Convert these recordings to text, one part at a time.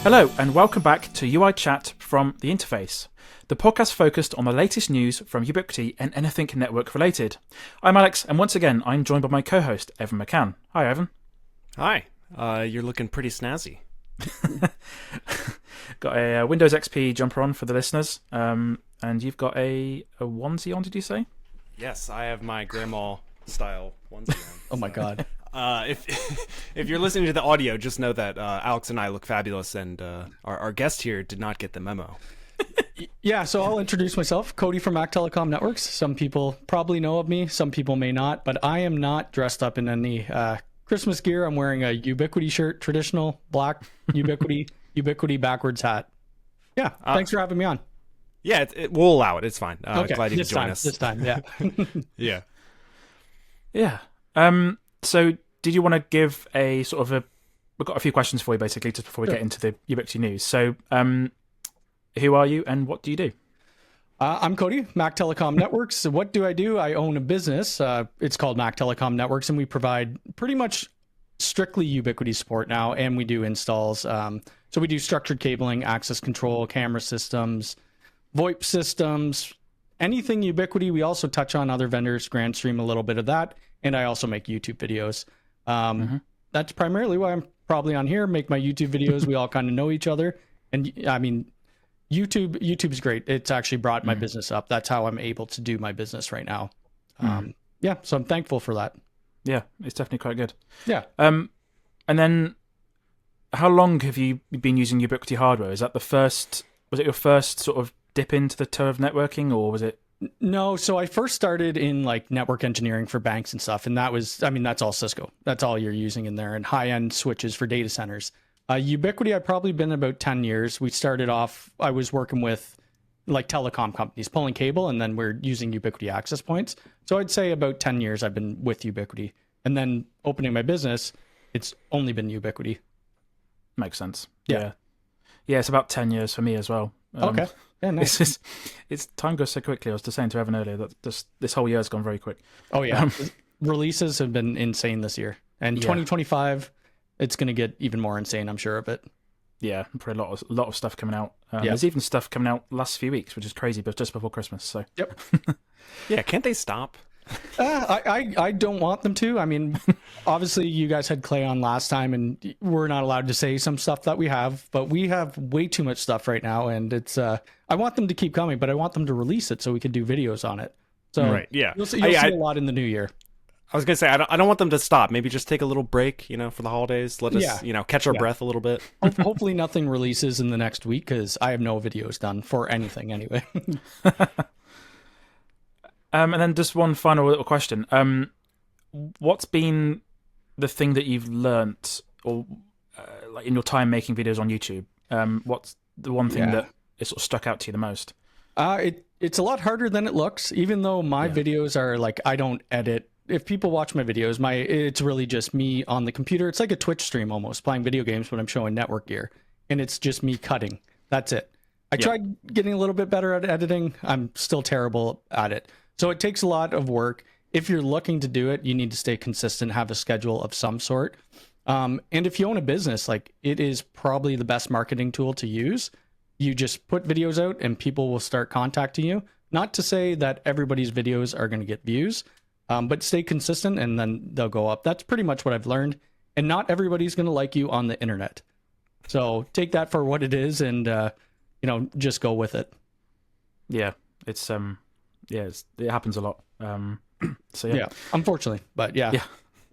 Hello and welcome back to UI Chat from The Interface, the podcast focused on the latest news from Ubiquiti and anything network related. I'm Alex, and once again I'm joined by my co-host Evan McCann. Hi Evan. Hi. You're looking pretty snazzy. Got a Windows XP jumper on for the listeners, and you've got a onesie on, did you say? Yes, I have my grandma style onesie on. Oh my god. If you're listening to the audio, just know that Alex and I look fabulous, and our guest here did not get the memo. Yeah, so I'll introduce myself, Cody from Mac Telecom Networks. Some people probably know of me, some people may not, but I am not dressed up in any Christmas gear. I'm wearing a Ubiquiti shirt, traditional black Ubiquiti backwards hat. Yeah, thanks for having me on. Yeah, we'll allow it. It's fine. Okay, glad you could join us. This time, yeah. Yeah. Yeah. So did you want to give a sort of we've got a few questions for you basically just before we get into the Ubiquiti news. So who are you and what do you do? I'm Cody, Mac Telecom Networks. So what do? I own a business. It's called Mac Telecom Networks, and we provide pretty much strictly Ubiquiti support now, and we do installs. So we do structured cabling, access control, camera systems, VoIP systems, anything Ubiquiti. We also touch on other vendors, Grandstream, a little bit of that, and I also make YouTube videos. That's primarily why I'm probably on here, make my YouTube videos. We all kind of know each other, and I mean, YouTube's great. It's actually brought my business up. That's how I'm able to do my business right now. Yeah, so I'm thankful for that. Yeah, it's definitely quite good. Yeah. And then how long have you been using Ubiquiti hardware? Is that was it your first sort of dip into the toe of networking, or was it? No, so I first started in like network engineering for banks and stuff, and that's all Cisco. That's all you're using in there, and high-end switches for data centers. Ubiquiti, I've probably been about 10 years. We started off, I was working with like telecom companies, pulling cable, and then we're using Ubiquiti access points. So I'd say about 10 years I've been with Ubiquiti. And then opening my business, it's only been Ubiquiti. Makes sense. Yeah. Yeah, it's about 10 years for me as well. Okay. Yeah, nice. It's time goes so quickly. I was just saying to Evan earlier that this whole year has gone very quick. Oh, yeah. Releases have been insane this year. And 2025... it's going to get even more insane, I'm sure of it. Yeah, probably a lot of stuff coming out. There's even stuff coming out last few weeks, which is crazy, but just before Christmas. So yep. Yeah, can't they stop? I don't want them to. I mean, obviously you guys had Clay on last time, and we're not allowed to say some stuff that we have, but we have way too much stuff right now, and it's. I want them to keep coming, but I want them to release it so we can do videos on it. So right, yeah, you'll see a lot in the new year. I was gonna say I don't want them to stop. Maybe just take a little break, for the holidays. Let us, catch our breath a little bit. Hopefully, nothing releases in the next week because I have no videos done for anything anyway. And then just one final little question: what's been the thing that you've learnt, or like in your time making videos on YouTube? What's the one thing that is sort of stuck out to you the most? It's a lot harder than it looks. Even though my videos are like I don't edit. If people watch my videos, it's really just me on the computer. It's like a Twitch stream almost, playing video games when I'm showing network gear. And it's just me cutting. That's it. I tried getting a little bit better at editing. I'm still terrible at it. So it takes a lot of work. If you're looking to do it, you need to stay consistent, have a schedule of some sort. And if you own a business, like it is probably the best marketing tool to use. You just put videos out and people will start contacting you. Not to say that everybody's videos are going to get views. But stay consistent and then they'll go up. That's pretty much what I've learned. And not everybody's going to like you on the internet. So take that for what it is and, just go with it. Yeah, it happens a lot. So yeah. Unfortunately, but yeah.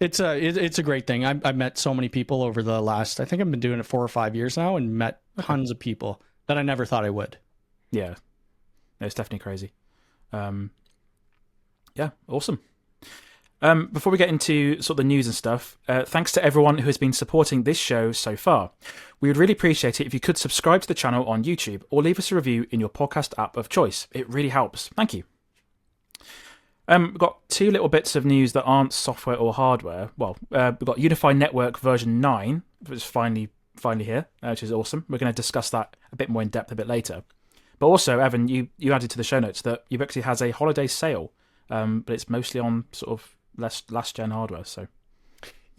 It's a great thing. I've met so many people over the last, I think I've been doing it 4 or 5 years now and met tons of people that I never thought I would. Yeah, it's definitely crazy. Yeah, awesome. Before we get into sort of the news and stuff, thanks to everyone who has been supporting this show so far. We would really appreciate it if you could subscribe to the channel on YouTube or leave us a review in your podcast app of choice. It really helps. Thank you. We've got 2 little bits of news that aren't software or hardware. Well, we've got UniFi Network version 9, which is finally here, which is awesome. We're going to discuss that a bit more in depth a bit later. But also, Evan, you added to the show notes that Ubiquiti has a holiday sale, but it's mostly on sort of last gen hardware. So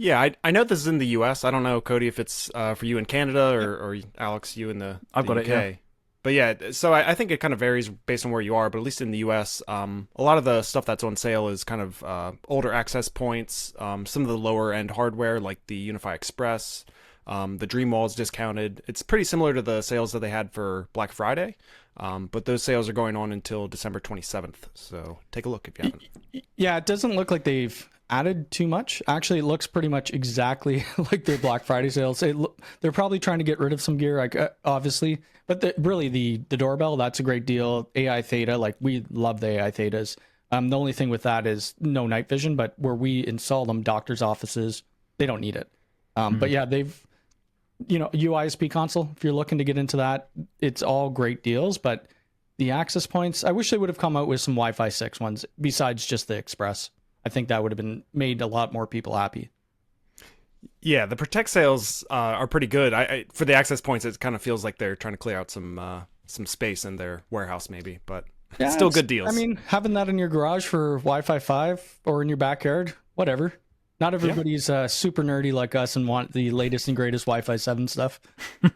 Yeah, I know this is in the U.S. I don't know, Cody, if it's for you in Canada or Alex, you in I've the got UK. it, yeah. But yeah, so I think it kind of varies based on where you are, but at least in the US, a lot of the stuff that's on sale is kind of older access points, some of the lower end hardware like the UniFi Express, the Dreamwall is discounted. It's pretty similar to the sales that they had for Black Friday, but those sales are going on until December 27th. So take a look if you haven't. Yeah, it doesn't look like they've added too much. Actually, it looks pretty much exactly like their Black Friday sales. They're probably trying to get rid of some gear, like obviously, but really the doorbell, that's a great deal. AI Theta, like we love the AI Thetas. The only thing with that is no night vision, but where we install them, doctors' offices, they don't need it. But yeah, they've, UISP console, if you're looking to get into that, it's all great deals, but the access points, I wish they would have come out with some Wi-Fi 6 ones besides just the Express. I think that would have made a lot more people happy. Yeah, the Protect sales are pretty good. For the access points, it kind of feels like they're trying to clear out some space in their warehouse, maybe, but Yeah, still good deals. I mean, having that in your garage for Wi-Fi 5 or in your backyard, whatever. Not everybody's super nerdy like us and want the latest and greatest Wi-Fi 7 stuff. I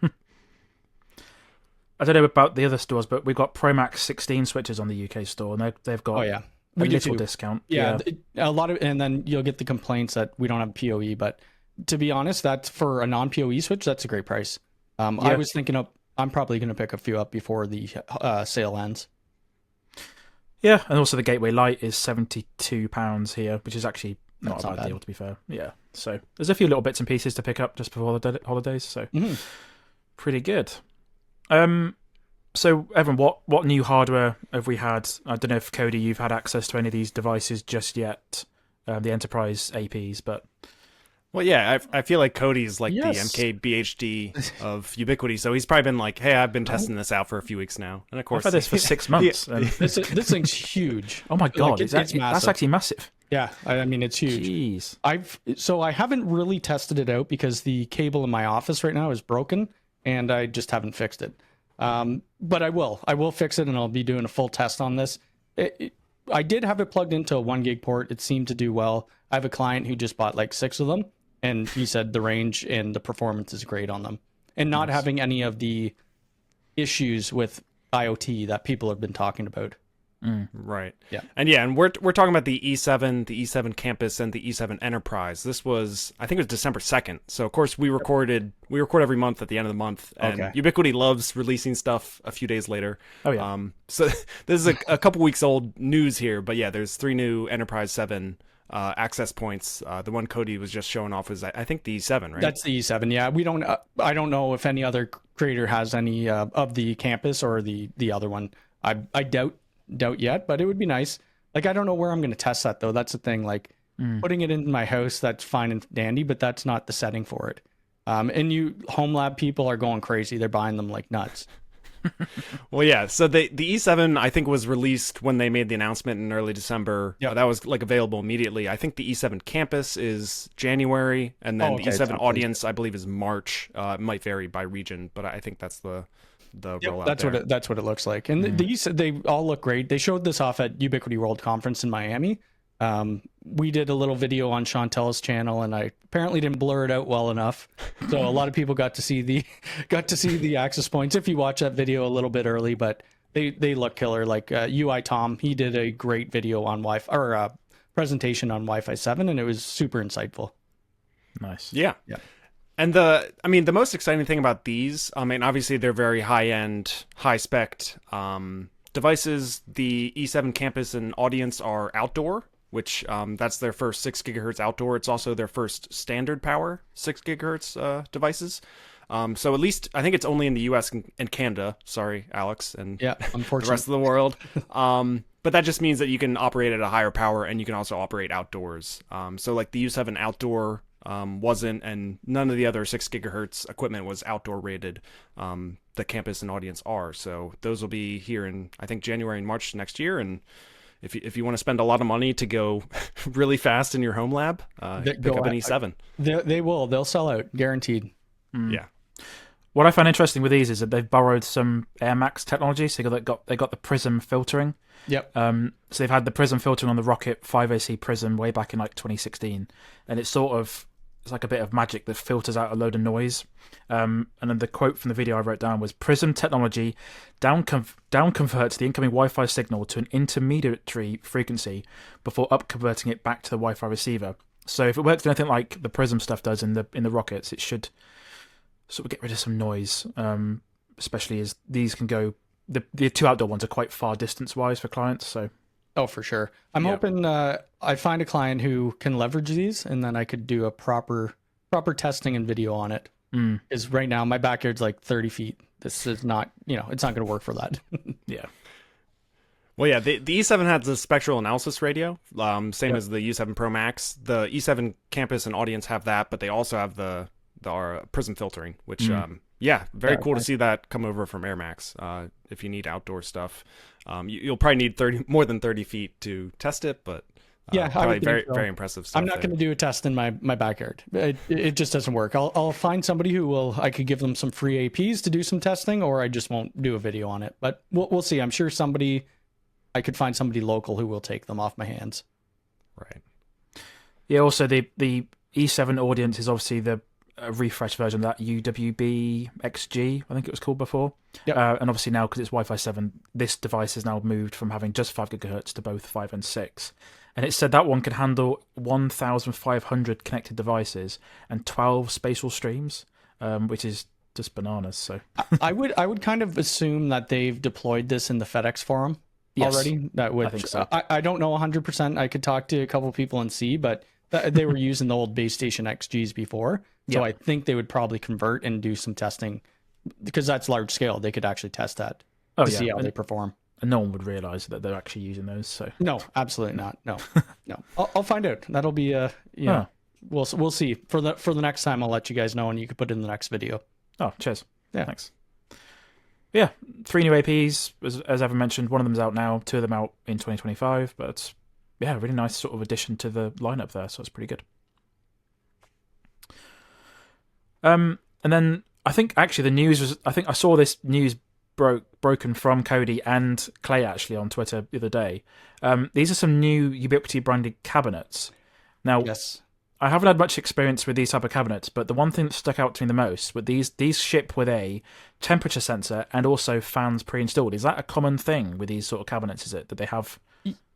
don't know about the other stores, but we've got ProMax 16 switches on the UK store, and they've got a little discount. Yeah, a lot of, and then you'll get the complaints that we don't have PoE, but to be honest, that's for a non-PoE switch, that's a great price. I was thinking I'm probably going to pick a few up before the sale ends. Yeah, and also the Gateway Lite is £72 here, which is actually not a bad deal, to be fair. Yeah, so there's a few little bits and pieces to pick up just before the holidays, so pretty good. So, Evan, what new hardware have we had? I don't know if, Cody, you've had access to any of these devices just yet, the Enterprise APs, but... Well, yeah, I feel like Cody's like the MKBHD of Ubiquiti, so he's probably been like, hey, I've been testing this out for a few weeks now. And of course... I've had this for 6 months. And... This thing's huge. Oh my God, it's massive. That's actually massive. Yeah, I mean, it's huge. Jeez. I haven't really tested it out because the cable in my office right now is broken, and I just haven't fixed it. But I will fix it, and I'll be doing a full test on this. I did have it plugged into a 1 gig port. It seemed to do well. I have a client who just bought like 6 of them, and he said the range and the performance is great on them, and not having any of the issues with IoT that people have been talking about. Right. Yeah. And we're talking about the E7, the E7 Campus, and the E7 Enterprise. This was, I think it was December 2nd. So of course we record every month at the end of the month, and Ubiquiti loves releasing stuff a few days later. Oh yeah. So this is a couple weeks old news here, but yeah, there's 3 new Enterprise 7 access points. The one Cody was just showing off was, I think, the E7, right? That's the E7. Yeah, we don't. I don't know if any other creator has any of the Campus or the other one. I doubt yet, but it would be nice. Like, I don't know where I'm going to test that though. That's the thing. Like, putting it in my house, that's fine and dandy, but that's not the setting for it. And you home lab people are going crazy. They're buying them like nuts. Well, yeah. So the E7, I think, was released when they made the announcement in early December. Yeah, that was like available immediately. I think the E7 Campus is January, and then the E7 Audience, I believe, is March. It might vary by region, but I think that's the rollout. That's what it looks like. And they all look great. They showed this off at Ubiquiti World Conference in Miami. We did a little video on Chantel's channel, and I apparently didn't blur it out well enough, so a lot of people got to see the access points if you watch that video a little bit early. But they look killer. Like UI Tom, he did a great video on Wi-Fi, or presentation on Wi-Fi 7, and it was super insightful. Nice. Yeah. And the most exciting thing about these, I mean, obviously they're very high-end, high-spec devices. The E7 Campus and Audience are outdoor, which that's their first 6 gigahertz outdoor. It's also their first standard power 6 gigahertz devices. So at least I think it's only in the US and Canada. Sorry, Alex, and the rest of the world. But that just means that you can operate at a higher power, and you can also operate outdoors. So like the U7 outdoor wasn't, and none of the other 6 gigahertz equipment was outdoor rated. The Campus and Audience are. So those will be here in, I think, January and March next year. And if you want to spend a lot of money to go really fast in your home lab, pick up an E7. They'll sell out, guaranteed. Yeah. What I find interesting with these is that they've borrowed some AirMax technology. So they got the Prism filtering. Yep. So they've had the Prism filtering on the Rocket 5AC Prism way back in like 2016, and it's sort of it's like a bit of magic that filters out a load of noise. And then the quote from the video I wrote down was, "Prism technology down converts the incoming Wi-Fi signal to an intermediary frequency before up converting it back to the Wi-Fi receiver." So if it works anything like the Prism stuff does in the rockets, it should sort of get rid of some noise, especially as these can go. The two outdoor ones are quite far distance wise for clients, so. Oh, for sure. I'm hoping I find a client who can leverage these, and then I could do a proper testing and video on it. Because right now my backyard's like 30 feet. This is not, it's not going to work for that. Yeah. Well, yeah, the E7 has a spectral analysis radio, same as the U7 Pro Max. The E7 campus and audience have that, but they also have our Prism filtering, which, very cool to see that come over from Air Max. If you need outdoor stuff, you'll probably need more than 30 feet to test it, but probably very impressive stuff. I'm not going to do a test in my backyard. It just doesn't work. I'll find somebody who I could give them some free APs to do some testing, or I just won't do a video on it. But we'll see. I'm sure I could find somebody local who will take them off my hands. Right. Yeah. Also, the E7 audience is obviously the refresh version of that UWB XG, I think it was called before. Yep. And obviously now, because it's Wi-Fi 7, this device has now moved from having just 5 gigahertz to both 5 and 6. And it said that one could handle 1,500 connected devices and 12 spatial streams, which is just bananas. So I would kind of assume that they've deployed this in the FedEx forum already. I think so. I don't know 100%. I could talk to a couple of people and see, but they were using the old base station XGs before. So I think they would probably convert and do some testing, because that's large scale. They could actually test that to see how they perform. And no one would realize that they're actually using those. So no, absolutely not. No. I'll find out. That'll be we'll see. For the next time, I'll let you guys know, and you can put it in the next video. Oh, cheers. Yeah, thanks. Yeah, 3 new APs, as Evan mentioned. One of them's out now. 2 of them out in 2025. But yeah, really nice sort of addition to the lineup there. So it's pretty good. And then I think actually the news was, I think I saw this news broken from Cody and Clay actually on Twitter the other day. These are some new Ubiquiti branded cabinets. Now, yes, I haven't had much experience with these type of cabinets, but the one thing that stuck out to me the most was these ship with a temperature sensor and also fans pre-installed. Is that a common thing with these sort of cabinets? Is it that they have?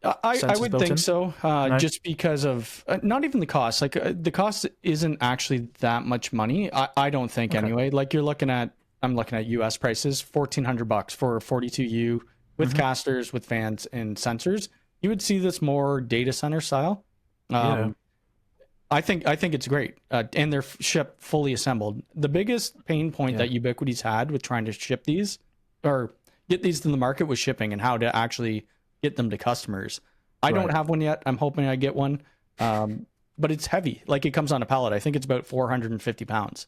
I would think so, just because of not even the cost. Like the cost isn't actually that much money. I don't think anyway. Like I'm looking at US prices, $1,400 for a 42U with casters, with fans and sensors. You would see this more data center style. I think it's great, and they're shipped fully assembled. The biggest pain point that Ubiquiti's had with trying to ship these or get these to the market was shipping and how to actually get them to customers. I don't have one yet. I'm hoping I get one, but it's heavy. Like it comes on a pallet. I think it's about 450 pounds.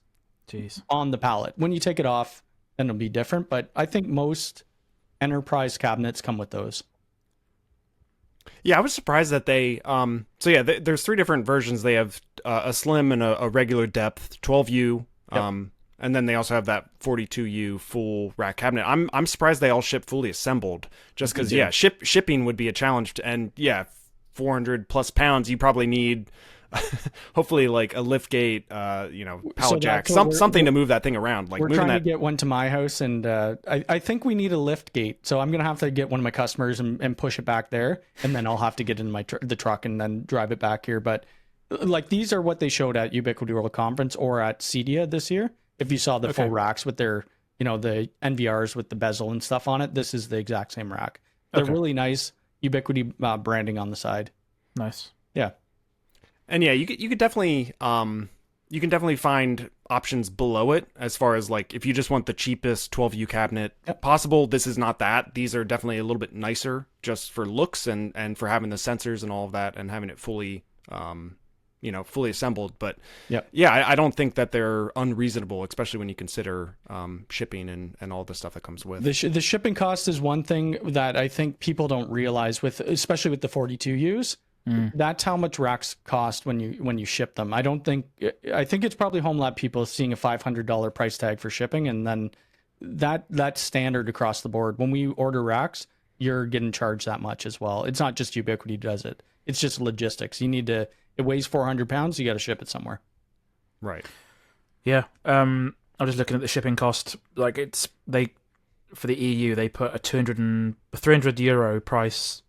Jeez. On the pallet. When you take it off, then it'll be different. But I think most enterprise cabinets come with those. Yeah, I was surprised that they. There's 3 different versions. They have a slim and a regular depth, 12U. And then they also have that 42U full rack cabinet. I'm surprised they all ship fully assembled, just because shipping would be a challenge. And 400 plus pounds, you probably need hopefully like a lift gate, pallet jack, something to move that thing around. Like we're trying to get one to my house, and I think we need a lift gate. So I'm gonna have to get one of my customers and push it back there, and then I'll have to get in the truck and then drive it back here. But like these are what they showed at Ubiquiti World Conference or at CEDIA this year. If you saw the full racks with their, the NVRs with the bezel and stuff on it, this is the exact same rack. They're really nice. Ubiquiti branding on the side. Nice. Yeah. And you could definitely you can definitely find options below it as far as like if you just want the cheapest 12U cabinet possible. This is not that. These are definitely a little bit nicer just for looks and for having the sensors and all of that and having it fully fully assembled. But I don't think that they're unreasonable, especially when you consider shipping and all the stuff that comes with. The shipping cost is one thing that I think people don't realize especially with the 42Us. That's how much racks cost when you ship them. I think it's probably home lab people seeing a $500 price tag for shipping, and then that's standard across the board. When we order racks, you're getting charged that much as well. It's not just Ubiquiti does it. It's just logistics. It weighs 400 pounds. You got to ship it somewhere. Right. Yeah. I'm just looking at the shipping cost. Like for the EU they put a 300 euro price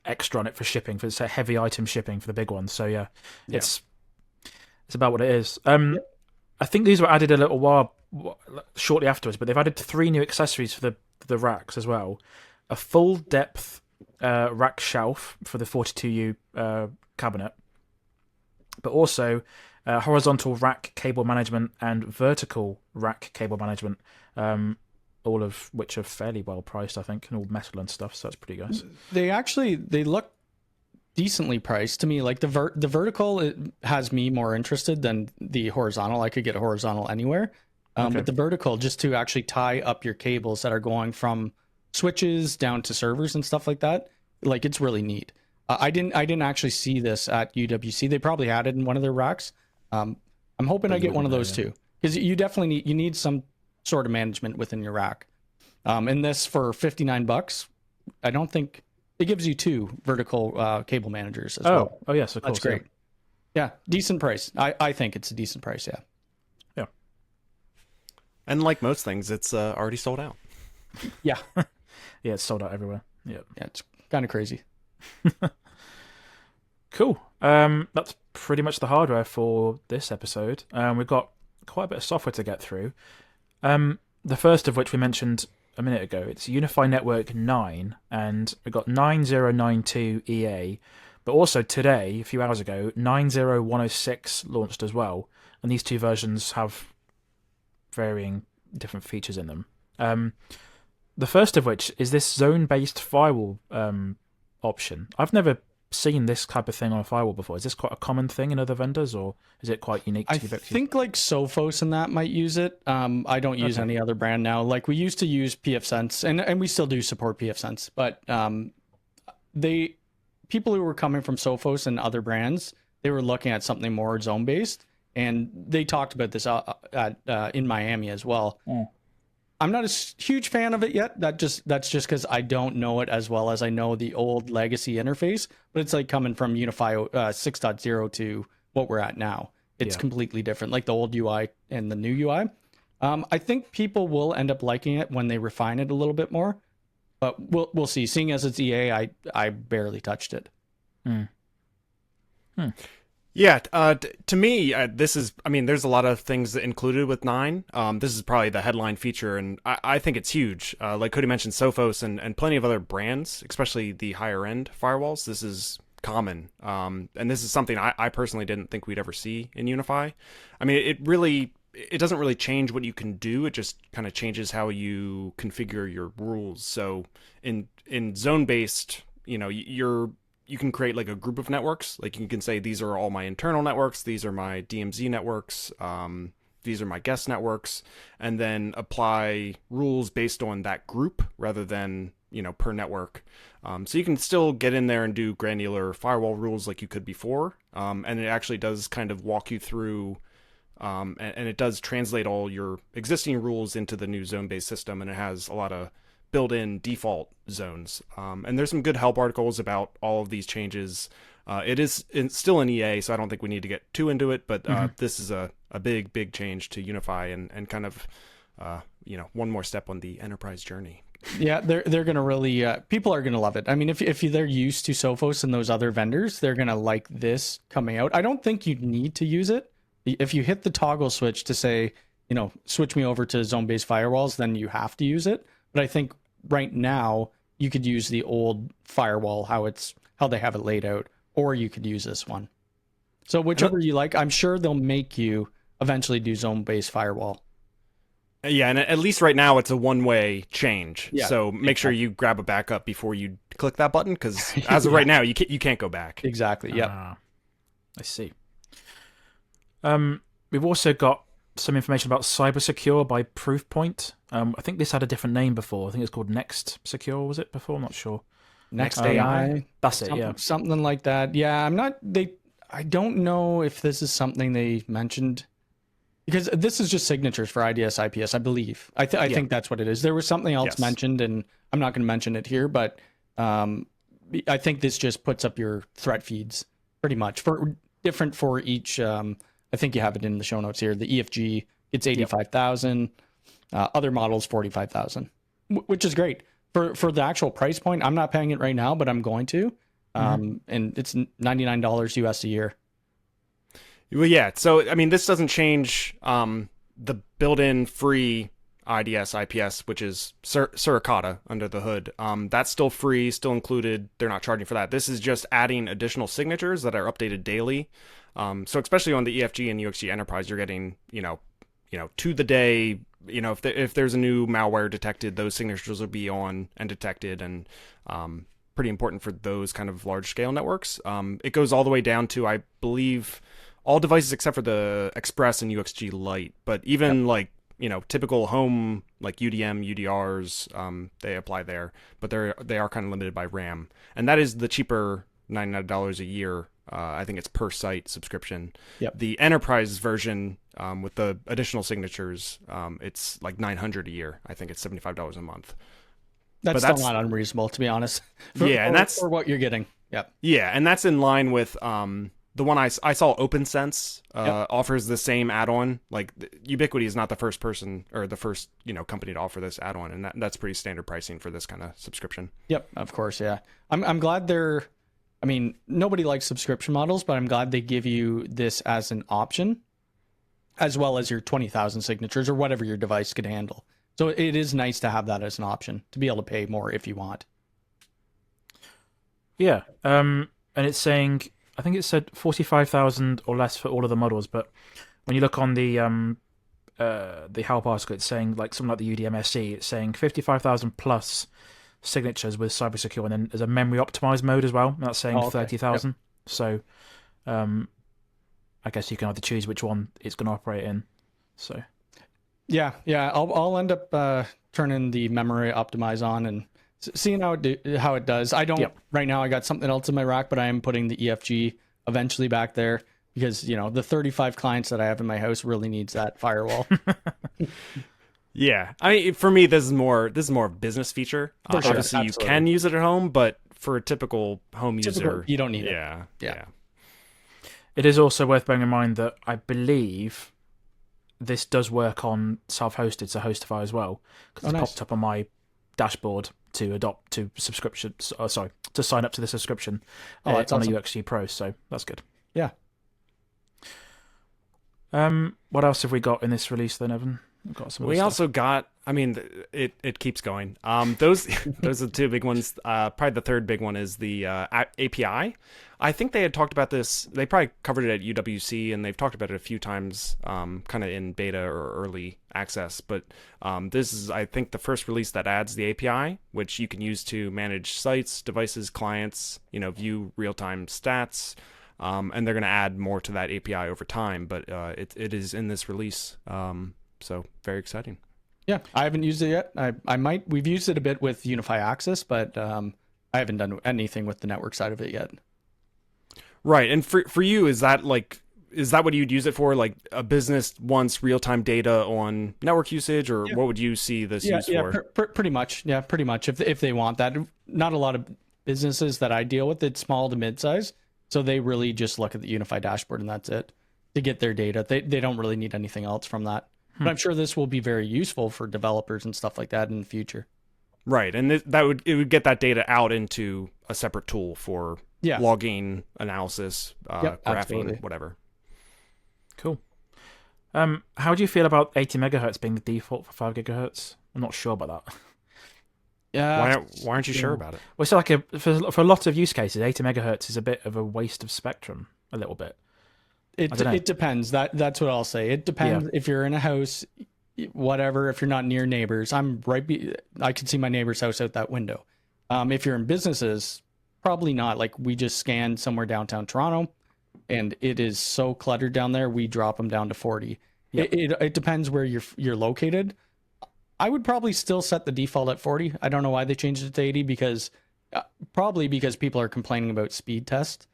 extra on it for shipping, for a heavy item shipping for the big ones. So yeah. It's about what it is. I think these were added a little while shortly afterwards, but they've added 3 new accessories for the racks as well. A full depth rack shelf for the 42U cabinet, but also horizontal rack cable management and vertical rack cable management, all of which are fairly well priced, I think, and all metal and stuff. So that's pretty nice. They look decently priced to me. Like the vertical, it has me more interested than the horizontal. I could get a horizontal anywhere, but the vertical, just to actually tie up your cables that are going from switches down to servers and stuff like that, like it's really neat. I didn't actually see this at UWC. They probably had it in one of their racks. I'm hoping I get one of those too, because you definitely need some sort of management within your rack. And this for $59, I don't think it gives you 2 vertical cable managers as well. Oh yes, of course. That's great. Yeah, decent price. I think it's a decent price. Yeah. Yeah. And like most things, it's already sold out. Yeah. Yeah, it's sold out everywhere. Yeah. Yeah, it's kind of crazy. Cool. That's pretty much the hardware for this episode. We've got quite a bit of software to get through. The first of which we mentioned a minute ago. It's UniFi Network 9, and we've got 9092 EA, but also today, a few hours ago, 90106 launched as well, and these 2 versions have varying different features in them. The first of which is this zone-based firewall option. I've never seen this type of thing on a firewall before. Is this quite a common thing in other vendors, or is it quite unique to Ubiquiti? I think like Sophos and that might use it. I don't use any other brand now. Like we used to use pfSense, and we still do support pfSense, but people who were coming from Sophos and other brands, they were looking at something more zone-based, and they talked about this in Miami as well. I'm not a huge fan of it yet. That's just because I don't know it as well as I know the old legacy interface. But it's like coming from UniFi 6.0 to what we're at now. It's completely different, like the old UI and the new UI. I think people will end up liking it when they refine it a little bit more. But we'll see. Seeing as it's EA, I barely touched it. Yeah, to me, this is, I mean, there's a lot of things included with 9. This is probably the headline feature, and I think it's huge. Like Cody mentioned, Sophos and plenty of other brands, especially the higher-end firewalls, this is common. And this is something I personally didn't think we'd ever see in UniFi. I mean, it doesn't really change what you can do. It just kind of changes how you configure your rules. So in zone-based, you can create like a group of networks. Like you can say, these are all my internal networks. These are my DMZ networks. These are my guest networks, and then apply rules based on that group rather than, per network. So you can still get in there and do granular firewall rules like you could before. And it actually does kind of walk you through, and it does translate all your existing rules into the new zone-based system. And it has a lot of built-in default zones, and there's some good help articles about all of these changes. It's still an EA, so I don't think we need to get too into it, but this is a big change to UniFi and kind of one more step on the enterprise journey. Yeah, they're gonna really people are gonna love it. I mean, if they're used to Sophos and those other vendors, they're gonna like this coming out. I don't think you need to use it. If you hit the toggle switch to say, switch me over to zone-based firewalls, then you have to use it. But I think right now you could use the old firewall, how they have it laid out, or you could use this one. So whichever you like. I'm sure they'll make you eventually do zone-based firewall. Yeah, and at least right now it's a one-way change. Yeah, so make sure you grab a backup before you click that button, because as of right now, you can't go back. Exactly. Yeah. I see. We've also got some information about Cybersecure by Proofpoint. I think this had a different name before. I think it's called Next Secure, was it before? I'm not sure. Next AI. That's it, yeah. Something like that. Yeah, I don't know if this is something they mentioned, because this is just signatures for IDS IPS, I believe. I think that's what it is. There was something else mentioned, and I'm not going to mention it here, but I think this just puts up your threat feeds pretty much, for different for each I think you have it in the show notes here. The EFG, it's 85,000. Other models, 45,000, which is great for the actual price point. I'm not paying it right now, but I'm going to. And it's $99 US a year. Well, yeah. So, I mean, this doesn't change the built-in free IDS IPS, which is Suricata under the hood. That's still free, still included. They're not charging for that. This is just adding additional signatures that are updated daily. So especially on the EFG and UXG Enterprise, you're getting, to the day, if there's a new malware detected, those signatures will be on and detected, and pretty important for those kind of large scale networks. It goes all the way down to, I believe, all devices except for the Express and UXG Lite, but even typical home like UDM, UDRs, they apply there, but they are kind of limited by RAM, and that is the cheaper $99 a year. I think it's per site subscription. Yep. The enterprise version with the additional signatures, it's like $900 a year. I think it's $75 a month. That's still not unreasonable, to be honest. And that's for what you're getting. Yep. Yeah, and that's in line with the one I saw. OpenSense offers the same add-on. Like Ubiquiti is not the first person or the first company to offer this add-on, and that's pretty standard pricing for this kind of subscription. Yep, of course. Yeah, I'm glad they're. I mean, nobody likes subscription models, but I'm glad they give you this as an option, as well as your 20,000 signatures or whatever your device could handle. So it is nice to have that as an option to be able to pay more if you want. Yeah, and it's saying, I think it said 45,000 or less for all of the models, but when you look on the help article, it's saying like something like the UDM SE, it's saying 55,000 plus signatures with cyber secure, and then there's a memory optimized mode as well. That's saying 30,000. Yep. So, I guess you can either choose which one it's going to operate in. So, yeah, I'll end up turning the memory optimize on and seeing how it does. I don't right now. I got something else in my rack, but I am putting the EFG eventually back there because the 35 clients that I have in my house really needs that firewall. Yeah, I mean, for me, this is more a business feature. For sure. Obviously, Absolutely. You can use it at home, but for a typical home user, you don't need it. Yeah. It is also worth bearing in mind that I believe this does work on self-hosted, so Hostify as well, because it's popped up on my dashboard to sign up to the subscription on awesome. a UXG Pro. So that's good. Yeah. What else have we got in this release then, Evan? We also got, I mean, it keeps going. Those are the two big ones. Probably the third big one is the API. I think they had talked about this. They probably covered it at UWC, and they've talked about it a few times, kind of in beta or early access. But this is, I think, the first release that adds the API, which you can use to manage sites, devices, clients, view real-time stats. And they're going to add more to that API over time, but it is in this release. So very exciting. Yeah, I haven't used it yet. I might. We've used it a bit with UniFi Access, but I haven't done anything with the network side of it yet. Right, and for you, is that what you'd use it for? Like a business wants real time data on network usage, or what would you see this used for? Pretty much. Yeah, pretty much. If they want that, not a lot of businesses that I deal with, it's small to mid-size, so they really just look at the UniFi dashboard and that's it to get their data. They don't really need anything else from that. But I'm sure this will be very useful for developers and stuff like that in the future. Right, and it would get that data out into a separate tool for logging, analysis, graphing, absolutely. whatever. Cool. How do you feel about 80 megahertz being the default for 5 gigahertz? I'm not sure about that. Yeah. Why aren't you sure about it? Well, it's like for a lot of use cases, 80 megahertz is a bit of a waste of spectrum, a little bit. It depends. That's what I'll say. It depends if you're in a house, whatever. If you're not near neighbors, I can see my neighbor's house out that window. If you're in businesses, probably not. Like we just scanned somewhere downtown Toronto, and it is so cluttered down there. We drop them down to 40. Yep. It depends where you're located. I would probably still set the default at 40. I don't know why they changed it to 80 because people are complaining about speed test.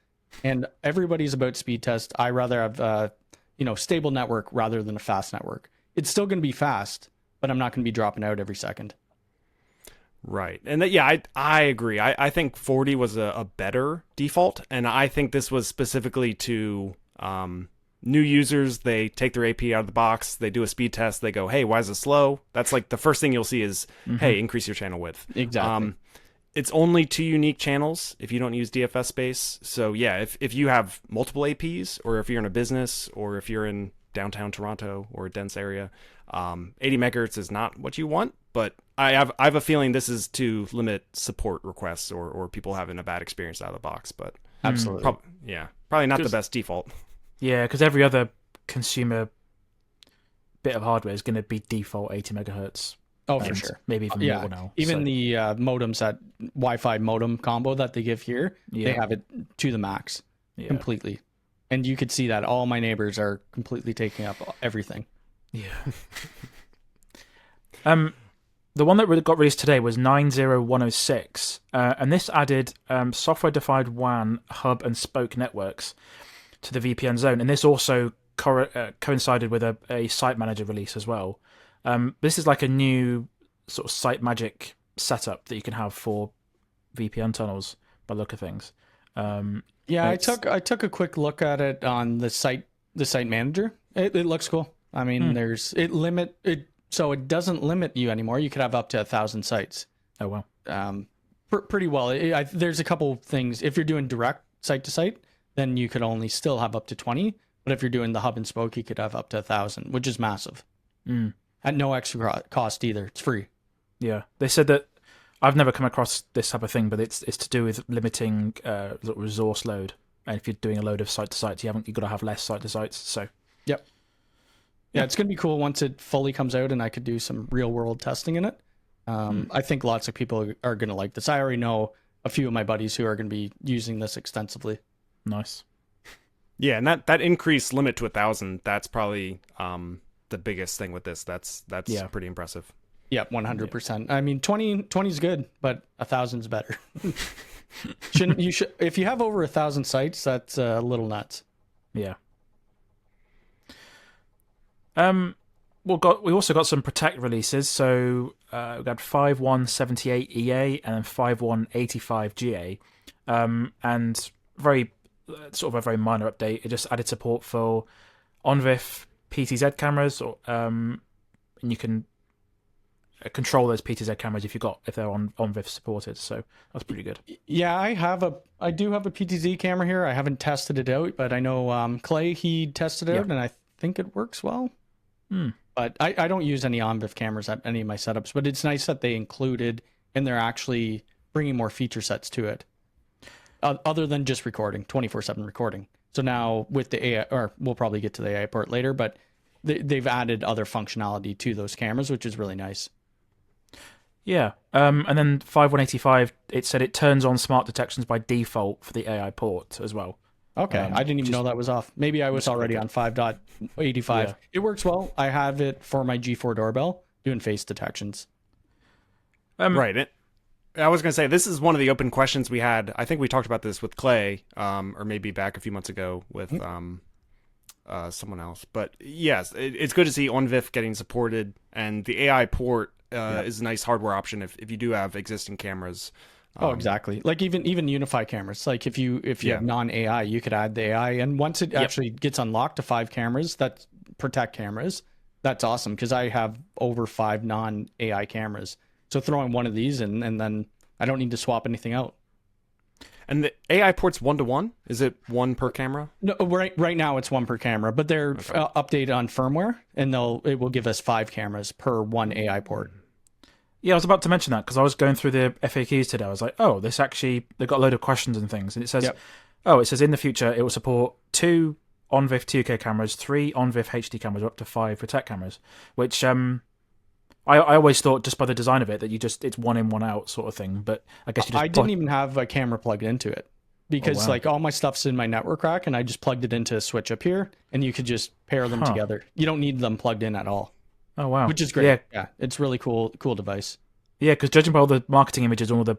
And everybody's about speed test. I rather have stable network rather than a fast network. It's still going to be fast, but I'm not going to be dropping out every second. Right. And I agree. I think 40 was a better default, and I think this was specifically to New users, they take their AP out of the box, they do a speed test, they go, hey, why is it slow? That's like the first thing you'll see is, hey, increase your channel width. Exactly. It's only 2 unique channels if you don't use DFS space. So yeah, if you have multiple APs, or if you're in a business, or if you're in downtown Toronto or a dense area, 80 megahertz is not what you want. But I have a feeling this is to limit support requests or people having a bad experience out of the box. But Absolutely. Probably not the best default. Yeah, because every other consumer bit of hardware is going to be default 80 megahertz. Oh, for sure. Maybe even more now. Even the modems, that Wi-Fi modem combo that they give here, they have it to the max completely. And you could see that all my neighbors are completely taking up everything. Yeah. The one that got released today was 90106, and this added software-defined WAN hub and spoke networks to the VPN zone, and this also coincided with a site manager release as well. This is like a new sort of site magic setup that you can have for VPN tunnels by the look of things. I took a quick look at it on the site manager. It looks cool. I mean, so it doesn't limit you anymore. You could have up to 1,000 sites. Oh wow. Pretty well. There's a couple things. If you're doing direct site to site, then you could only still have up to 20. But if you're doing the hub and spoke, you could have up to 1,000, which is massive. At no extra cost either. It's free. Yeah, they said that. I've never come across this type of thing, but it's to do with limiting resource load. And if you're doing a load of site to sites, you've got to have less site to sites. So, yep. Yeah, it's going to be cool once it fully comes out and I could do some real world testing in it. I think lots of people are going to like this. I already know a few of my buddies who are going to be using this extensively. Nice. Yeah, and that increased limit to 1,000, that's probably the biggest thing with this. That's pretty impressive. Yeah, 100%. I mean, 20 is good, but 1,000's better. If you have over 1,000 sites, that's a little nuts. Yeah. We also got some Protect releases. So we got 5.1.78 EA and then 5.1.85 GA, and very sort of a very minor update. It just added support for OnVIF PTZ cameras, and you can control those PTZ cameras if they're OnVIF supported. So that's pretty good. Yeah, I do have a PTZ camera here. I haven't tested it out, but I know Clay, he tested it out, and I think it works well. But I don't use any OnVIF cameras at any of my setups, but it's nice that they included and they're actually bringing more feature sets to it, other than just recording, 24/7 recording. So now with the AI, or we'll probably get to the AI part later, but they've added other functionality to those cameras, which is really nice. Yeah, and then 5.1.85, it said it turns on smart detections by default for the AI port as well. Okay, I didn't even know that was off. Maybe I was already on 5.85. Yeah. It works well. I have it for my G4 doorbell, doing face detections. Right. I was going to say, this is one of the open questions we had. I think we talked about this with Clay, or maybe back a few months ago with someone else. But yes, it's good to see OnVIF getting supported, and the AI port is a nice hardware option if you do have existing cameras. Exactly. Like even UniFi cameras. Like if you have non-AI, you could add the AI, and once it actually gets unlocked to 5 cameras, that Protect cameras, that's awesome because I have over 5 non-AI cameras. So throwing one of these in, and then I don't need to swap anything out. And the AI port's 1-to-1? Is it 1 per camera? No, right now it's 1 per camera, but they're updated on firmware, and it will give us 5 cameras per 1 AI port. Yeah, I was about to mention that because I was going through the FAQs today. I was like, oh, they've got a load of questions and things. And it says, in the future, it will support 2 OnVIF 2K cameras, 3 OnVIF HD cameras, or up to 5 Protect cameras, which I always thought just by the design of it that it's one in, one out sort of thing. But I guess I didn't even have a camera plugged into it because like all my stuff's in my network rack, and I just plugged it into a switch up here, and you could just pair them together. You don't need them plugged in at all. Oh wow! Which is great. Yeah, it's really cool device. Yeah, because judging by all the marketing images and all the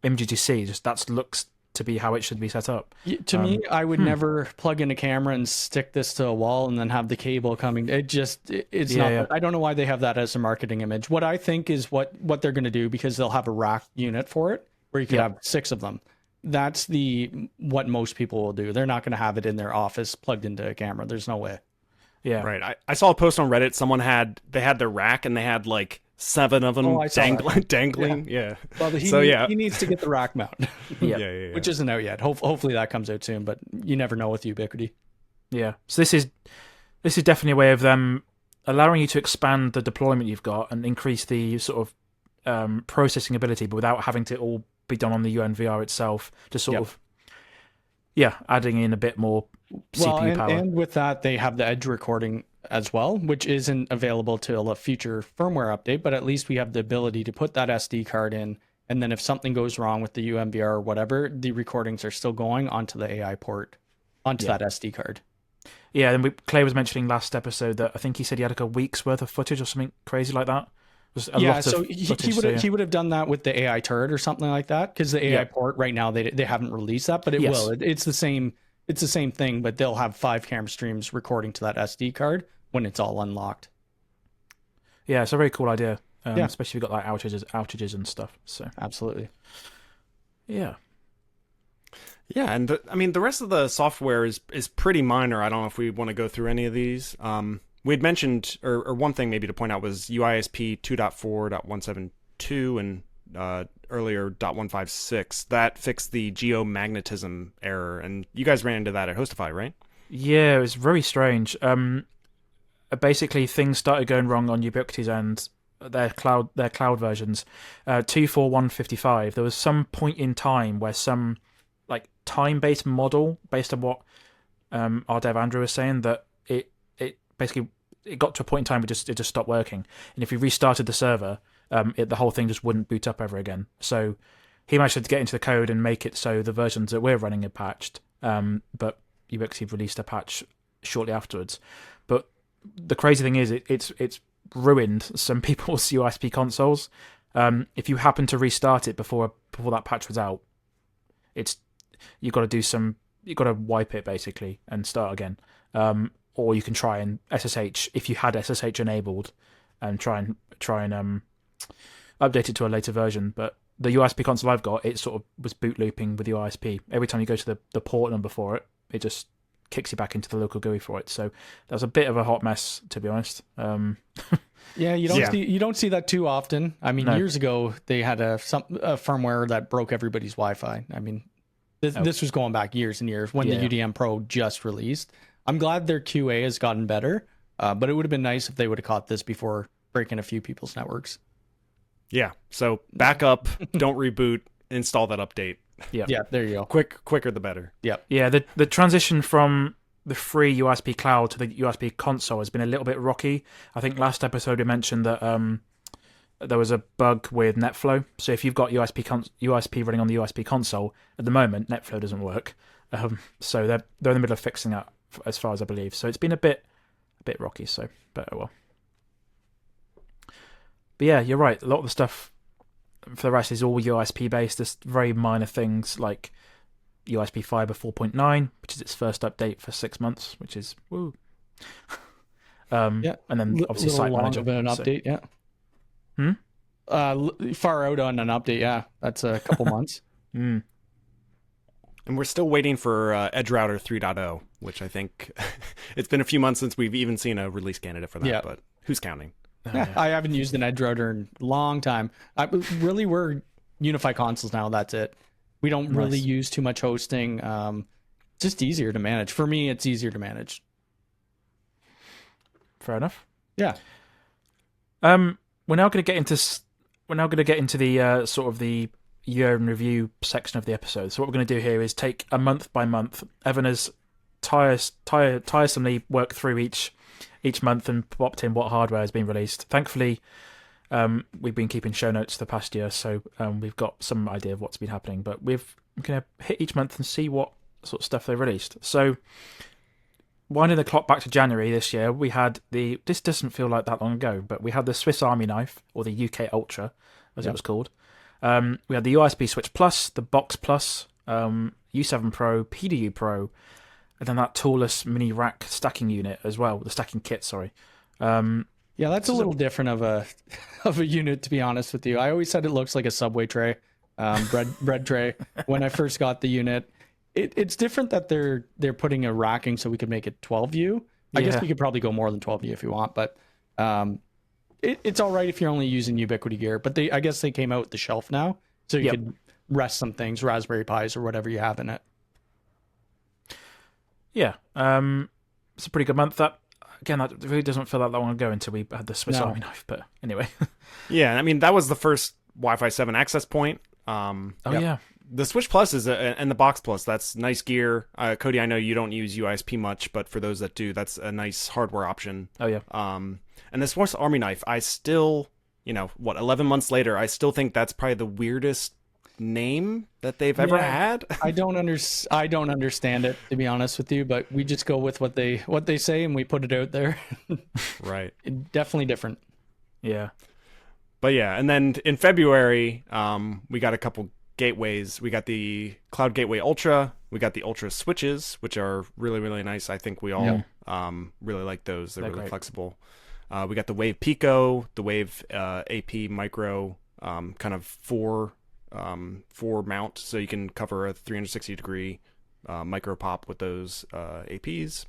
images you see, that looks to be how it should be set up. To me, I would never plug in a camera and stick this to a wall and then have the cable coming. It's not. Yeah. I don't know why they have that as a marketing image. What I think is what they're going to do, because they'll have a rack unit for it where you could have 6 of them. that's what most people will do. They're not going to have it in their office plugged into a camera. There's no way. Yeah. Right. I saw a post on Reddit. Someone had their rack and they had like 7 of them dangling. Yeah. Well, he needs to get the rack mount. Yeah. Which isn't out yet. Hopefully that comes out soon, but you never know with Ubiquiti. Yeah. So this is definitely a way of them allowing you to expand the deployment you've got and increase the sort of processing ability, but without having to all be done on the UNVR itself. Just sort of, adding in a bit more CPU power. And with that, they have the edge recording as well, which isn't available till a future firmware update, but at least we have the ability to put that SD card in, and then if something goes wrong with the UMVR or whatever, the recordings are still going onto the AI port, onto that SD card. Yeah, and Clay was mentioning last episode that I think he said he had like a week's worth of footage or something crazy like that. So he would have done that with the AI turret or something like that, because the AI port right now they haven't released that, but it will. It's the same. It's the same thing, but they'll have 5 camera streams recording to that SD card when it's all unlocked. Yeah, it's a very cool idea, especially if you've got like outages and stuff. So absolutely. Yeah. Yeah, and the rest of the software is pretty minor. I don't know if we want to go through any of these. We'd mentioned, or one thing maybe to point out was UISP 2.4.172 and earlier .156. That fixed the geomagnetism error, and you guys ran into that at Hostify, right? Yeah, it was very strange. Basically, things started going wrong on Ubiquiti's end. Their cloud versions, 2.4.155. There was some point in time where some like time-based model, based on what our dev Andrew was saying, that it basically it got to a point in time where it just stopped working, and if you restarted the server, the whole thing just wouldn't boot up ever again. So he managed to get into the code and make it so the versions that we're running are patched, but Ubiquiti released a patch shortly afterwards. But the crazy thing is, it's ruined some people's UISP consoles. If you happen to restart it before that patch was out, you've got to wipe it basically and start again. Or you can try and SSH if you had SSH enabled, and try and update it to a later version. But the UISP console I've got, it sort of was boot looping with UISP. Every time you go to the port number for it, it just kicks you back into the local GUI for it. So that was a bit of a hot mess, to be honest. Yeah, you don't see that too often. I mean, years ago they had a firmware that broke everybody's Wi-Fi. I mean, this was going back years and years when the UDM Pro just released. I'm glad their QA has gotten better, but it would have been nice if they would have caught this before breaking a few people's networks. Yeah. So back up, don't reboot, install that update. Yeah, there you go. Quicker the better. Yep. Yeah, the transition from the free UISP cloud to the UISP console has been a little bit rocky. I think last episode we mentioned that there was a bug with NetFlow. So if you've got UISP running on the UISP console, at the moment NetFlow doesn't work. So they're in the middle of fixing that, as far as I believe. So it's been a bit rocky. So, but well. But yeah, you're right. A lot of the stuff for the rest is all UISP based. There's very minor things like UISP Fiber 4.9, which is its first update for 6 months, which is woo. And then obviously Site Manager. Of an update, far out on an update, yeah. That's a couple months. And we're still waiting for EdgeRouter 3.0, which I think it's been a few months since we've even seen a release candidate for that, but who's counting? I haven't used an EdgeRouter in a long time. We're UniFi consoles now, that's it. We don't really use too much hosting. Just easier to manage. For me, it's easier to manage. Fair enough. Yeah. We're now going to get into the sort of the year in review section of the episode. So what we're going to do here is take a month by month. Evan has tiresomely worked through each month and popped in what hardware has been released. Thankfully, we've been keeping show notes the past year, so we've got some idea of what's been happening. But we're going to hit each month and see what sort of stuff they released. So, winding the clock back to January this year, we had this doesn't feel like that long ago, but we had the Swiss Army knife, or the UK Ultra, as it was called. We had the USB Switch Plus, the Box Plus, U7 Pro, PDU Pro, and then that toolless mini rack stacking unit as well, the stacking kit, sorry. Yeah, that's a little different of a unit, to be honest with you. I always said it looks like a subway tray. bread tray when I first got the unit. It's different that they're putting a racking so we could make it 12U. I guess we could probably go more than 12U if you want, but it's all right if you're only using Ubiquiti gear. But I guess they came out with the shelf now, so you could rest some things, Raspberry Pis or whatever you have in it. Yeah, it's a pretty good month. That really doesn't feel that long ago until we had the Swiss Army knife. But anyway, yeah, I mean that was the first Wi-Fi 7 access point. yeah. The Switch Plus and the Box Plus, that's nice gear. Cody, I know you don't use UISP much, but for those that do, that's a nice hardware option. Oh, yeah. And the Swiss Army knife, I still, 11 months later, I still think that's probably the weirdest name that they've ever had. I don't understand it, to be honest with you, but we just go with what they say and we put it out there. Right. Definitely different. Yeah. But yeah, and then in February, we got a couple gateways. We got the Cloud Gateway Ultra. We got the Ultra switches, which are really, really nice. I think we all really like those. They're really great. Flexible. We got the Wave Pico, the Wave AP Micro, kind of four mount, so you can cover a 360-degree micro pop with those APs.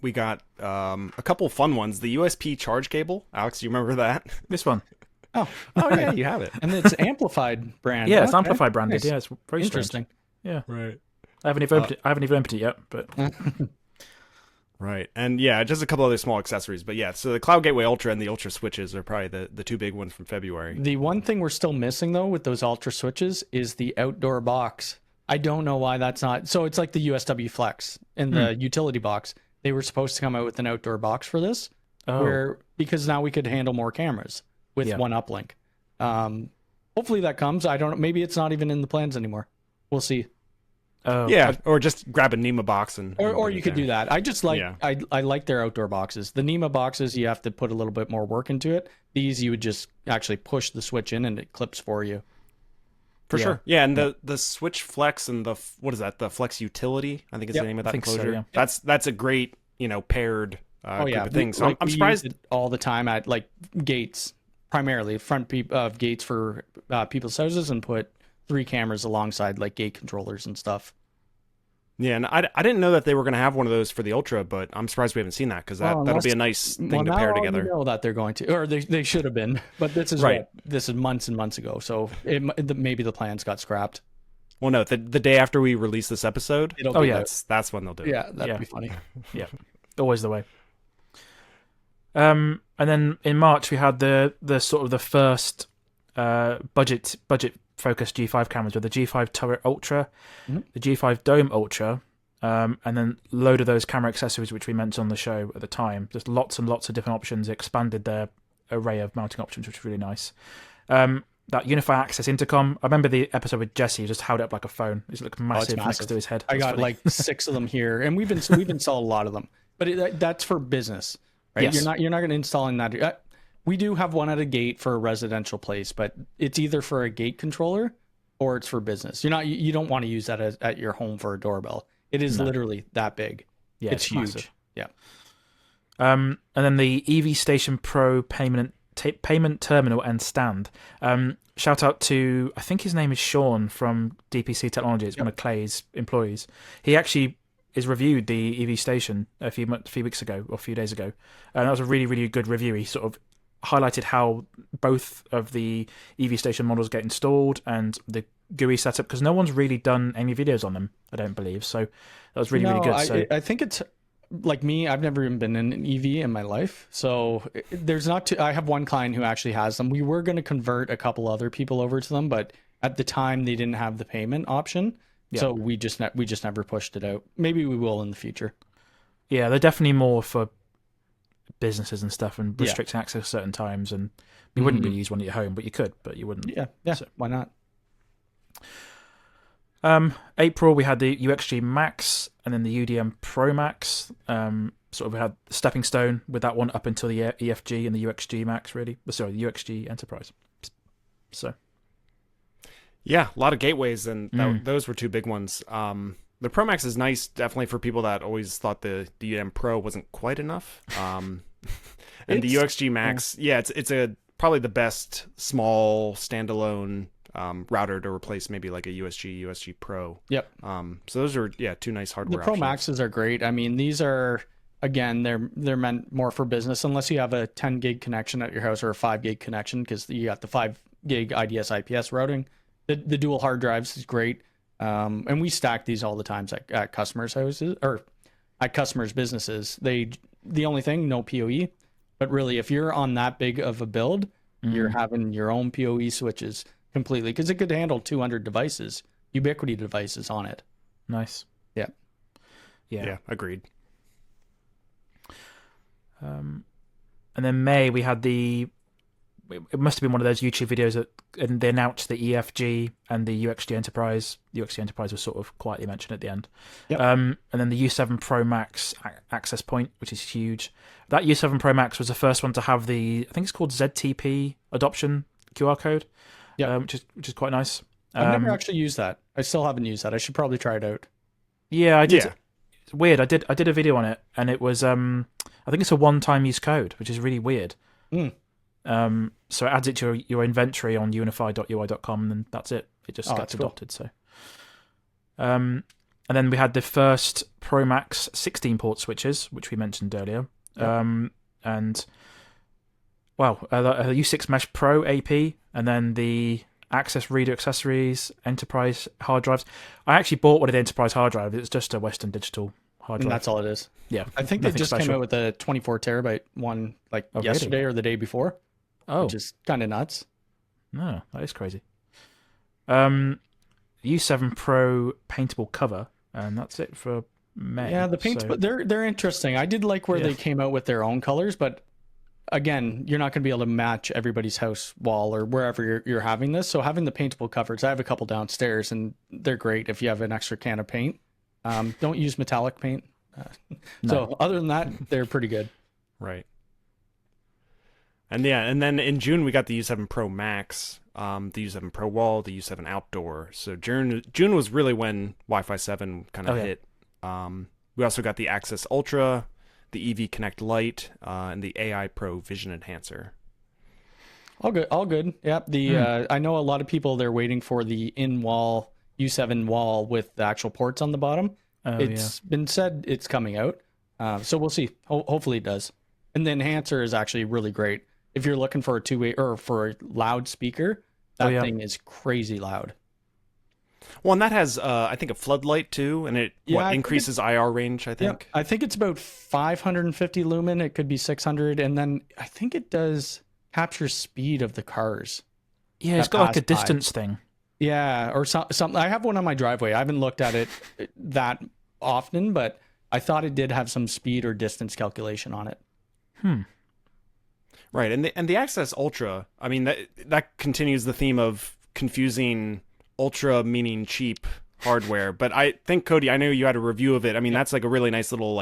We got a couple fun ones. The USP charge cable. Alex, do you remember that? This one. Oh yeah, you have it. And it's amplified brand. Yeah, it's amplified branded. Nice. Yeah, it's very interesting. Strange. Yeah, right. I haven't even opened it yet, but right. And yeah, just a couple other small accessories. But yeah, so the Cloud Gateway Ultra and the Ultra switches are probably the two big ones from February. The one thing we're still missing though with those Ultra switches is the outdoor box. I don't know why that's not. So it's like the USW Flex in the utility box. They were supposed to come out with an outdoor box for this, because now we could handle more cameras with one uplink. Hopefully that comes. I don't know. Maybe it's not even in the plans anymore. We'll see. Oh, yeah, or just grab a NEMA box or you could do that. I just like I like their outdoor boxes. The NEMA boxes, you have to put a little bit more work into it. These you would just actually push the switch in and it clips for you. For sure. Yeah, and the Switch Flex and the what is that? The Flex Utility, I think is the name of that enclosure. So, yeah. That's a great paired group of things. So I'm surprised. Use it all the time at like gates, primarily front of gates for people's houses, and put 3 cameras alongside like gate controllers and stuff. Yeah, and I didn't know that they were going to have one of those for the Ultra, but I'm surprised we haven't seen that because that'll be a nice thing to pair together. You know that they're going to, or they should have been, but this is this is months and months ago, so maybe the plans got scrapped. Well, no, the day after we release this episode, that's when they'll do it. Yeah, that'd be funny. Yeah, always the way. And then in March we had the sort of the first budget focused G5 cameras with the G5 Turret Ultra, the G5 Dome Ultra, and then a load of those camera accessories which we mentioned on the show at the time. Just lots and lots of different options, expanded their array of mounting options, which was really nice. That UniFi Access intercom, I remember the episode with Jesse, just held it up like a phone. It looked massive next to his head. I got like 6 of them here, and we've installed a lot of them. But that's for business, right? Yes. You're not going to install in that. We do have one at a gate for a residential place, but it's either for a gate controller or it's for business. You don't want to use that at your home for a doorbell. It is literally that big. Yeah, it's huge. Massive. Yeah. And then the EV Station Pro payment terminal and stand. Shout out to, I think his name is Sean from DPC Technology. It's one of Clay's employees. He actually is reviewed the EV Station a few weeks ago or a few days ago, and that was a really, really good review. He sort of highlighted how both of the EV Station models get installed and the GUI setup, because no one's really done any videos on them, I don't believe. So that was really, really good. So I think it's like me, I've never even been in an EV in my life. So there's not I have one client who actually has them. We were going to convert a couple other people over to them, but at the time they didn't have the payment option. Yeah. So we just never pushed it out. Maybe we will in the future. Yeah, they're definitely more for businesses and stuff, and restricting access certain times. And you wouldn't really use one at your home, but you could, but you wouldn't. Yeah. So. Why not? April we had the UXG Max and then the UDM Pro Max. Sort of we had Stepping Stone with that one up until the EFG and the UXG Max, really. Sorry, the UXG Enterprise. So yeah, a lot of gateways, and those were 2 big ones. The Pro Max is nice, definitely for people that always thought the UDM Pro wasn't quite enough. And the UXG Max, it's probably the best small standalone router to replace maybe like a USG Pro. Yep. So those are two nice hardware The Pro options. Maxes are great. I mean, these are, again, they're meant more for business unless you have a 10 gig connection at your house or a 5 gig connection, because you got the 5 gig IDS IPS routing. The dual hard drives is great. And we stack these all the times at customers' houses or at customers' businesses. The only thing, no PoE, but really if you're on that big of a build, you're having your own PoE switches completely, because it could handle 200 devices, Ubiquiti devices on it. Nice. Yeah, agreed. And then May, we had it must have been one of those YouTube videos and they announced the EFG and the UXG Enterprise. UXG Enterprise was sort of quietly mentioned at the end. Yep. And then the U7 Pro Max access point, which is huge. That U7 Pro Max was the first one to have I think it's called ZTP adoption QR code. Yeah, which is quite nice. I've never actually used that. I still haven't used that. I should probably try it out. Yeah, I did. Yeah. It's weird. I did a video on it, and it was I think it's a one-time use code, which is really weird. So it adds it to your inventory on unifi.ui.com, and that's it. It just gets adopted. Cool. So, and then we had the first Pro Max 16-port switches, which we mentioned earlier. Yep. And wow, U6 Mesh Pro AP, and then the Access Reader accessories, Enterprise hard drives. I actually bought one of the Enterprise hard drives. It's just a Western Digital hard drive. And that's all it is. Yeah, I think they just came out with a 24 terabyte one yesterday or the day before. Oh, which is kind of nuts. No, that is crazy. U7 Pro paintable cover, and that's it for May. Yeah, the paints, but they're interesting. I did like where they came out with their own colors, but again, you're not going to be able to match everybody's house wall or wherever you're having this. So having the paintable covers, I have a couple downstairs, and they're great if you have an extra can of paint. Don't use metallic paint. So other than that, they're pretty good. Right. And and then in June we got the U7 Pro Max, the U7 Pro Wall, the U7 Outdoor. So June was really when Wi-Fi 7 kind of hit. We also got the Access Ultra, the EV Connect Lite, and the AI Pro Vision Enhancer. All good. Yep. I know a lot of people, they're waiting for the in-wall U7 wall with the actual ports on the bottom. It's been said it's coming out, so we'll see. Hopefully it does. And the enhancer is actually really great. If you're looking for a two-way or for a loudspeaker, that thing is crazy loud. Well, and that has, I think, a floodlight too, and it increases IR range, I think. Yeah, I think it's about 550 lumen. It could be 600, and then I think it does capture speed of the cars. Yeah, it's got like a distance thing. Yeah, or something. I have one on my driveway. I haven't looked at it that often, but I thought it did have some speed or distance calculation on it. Right, and the Access Ultra, I mean, that continues the theme of confusing ultra meaning cheap hardware. But I think, Cody, I know you had a review of it. I mean, that's like a really nice little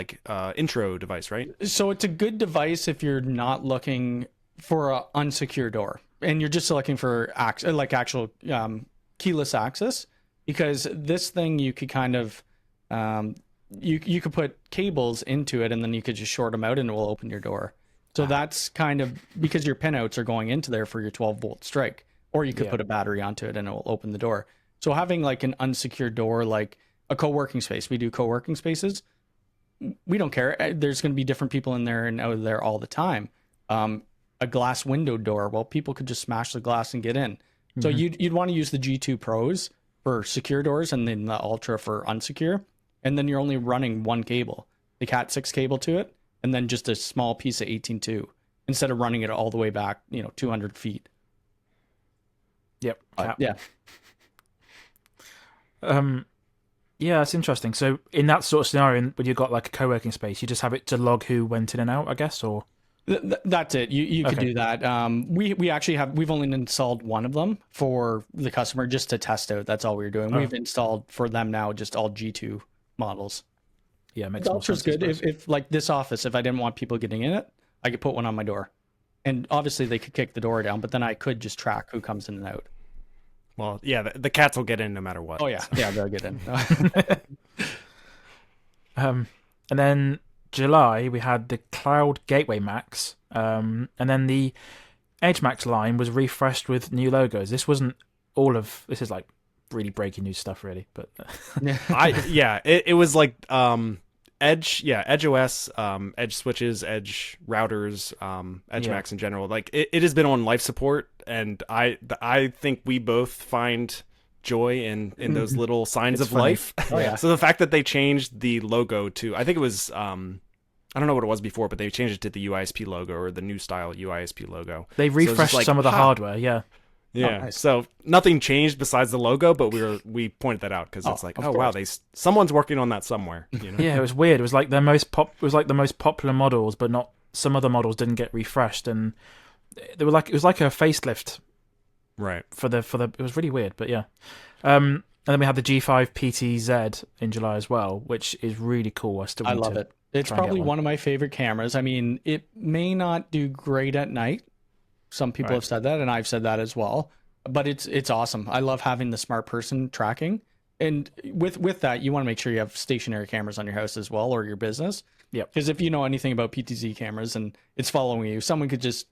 intro device, right? So it's a good device if you're not looking for an unsecure door and you're just looking for actual keyless access, because this thing you could kind of you could put cables into it and then you could just short them out and it will open your door. So that's kind of because your pinouts are going into there for your 12-volt strike, or you could put a battery onto it and it will open the door. So having like an unsecured door, like a co-working space, we do co-working spaces. We don't care. There's going to be different people in there and out of there all the time. A glass window door, well, people could just smash the glass and get in. So you'd want to use the G2 Pros for secure doors and then the Ultra for unsecure. And then you're only running one cable, the Cat6 cable to it, and then just a small piece of 18.2 instead of running it all the way back, 200 feet. Yep. Yeah. Yeah, it's interesting. So in that sort of scenario, when you've got like a co-working space, you just have it to log who went in and out, I guess, or... That's it. You could do that. We actually we've only installed one of them for the customer just to test out. That's all we were doing. We've installed for them now just all G2 models. Yeah, makes sense. Ultra's good. If like this office, if I didn't want people getting in it, I could put one on my door. And obviously they could kick the door down, but then I could just track who comes in and out. Well, yeah, the cats will get in no matter what. Oh yeah, they'll get in. And then July we had the Cloud Gateway Max, and then the Edge Max line was refreshed with new logos. This wasn't all of this is like really breaking news stuff, really. But it was like Edge OS, Edge switches, Edge routers, Edge Max in general. Like it has been on life support, and I think we both find joy in those little signs of funny. life. Oh, yeah. So the fact that they changed the logo to, I think it was I don't know what it was before, but they changed it to the UISP logo, or the new style UISP logo. they So it's refreshed just like, some of the ha. hardware. Yeah. Yeah. nice. So nothing changed besides the logo, but we pointed that out because it's like, of oh wow, course. someone's working on that somewhere. You know? Yeah, it was weird. It was like the most popular models, but not some other models didn't get refreshed, and it was like a facelift Right. for the. It was really weird, but yeah. And then we had the G5 PTZ in July as well, which is really cool. I love it. It's try and get probably one. one of my favorite cameras. I mean, it may not do great at night. Some people Right. have said that, and I've said that as well. But it's awesome. I love having the smart person tracking. And with that, you want to make sure you have stationary cameras on your house as well, or your business. Yep. Because if you know anything about PTZ cameras and it's following you, someone could just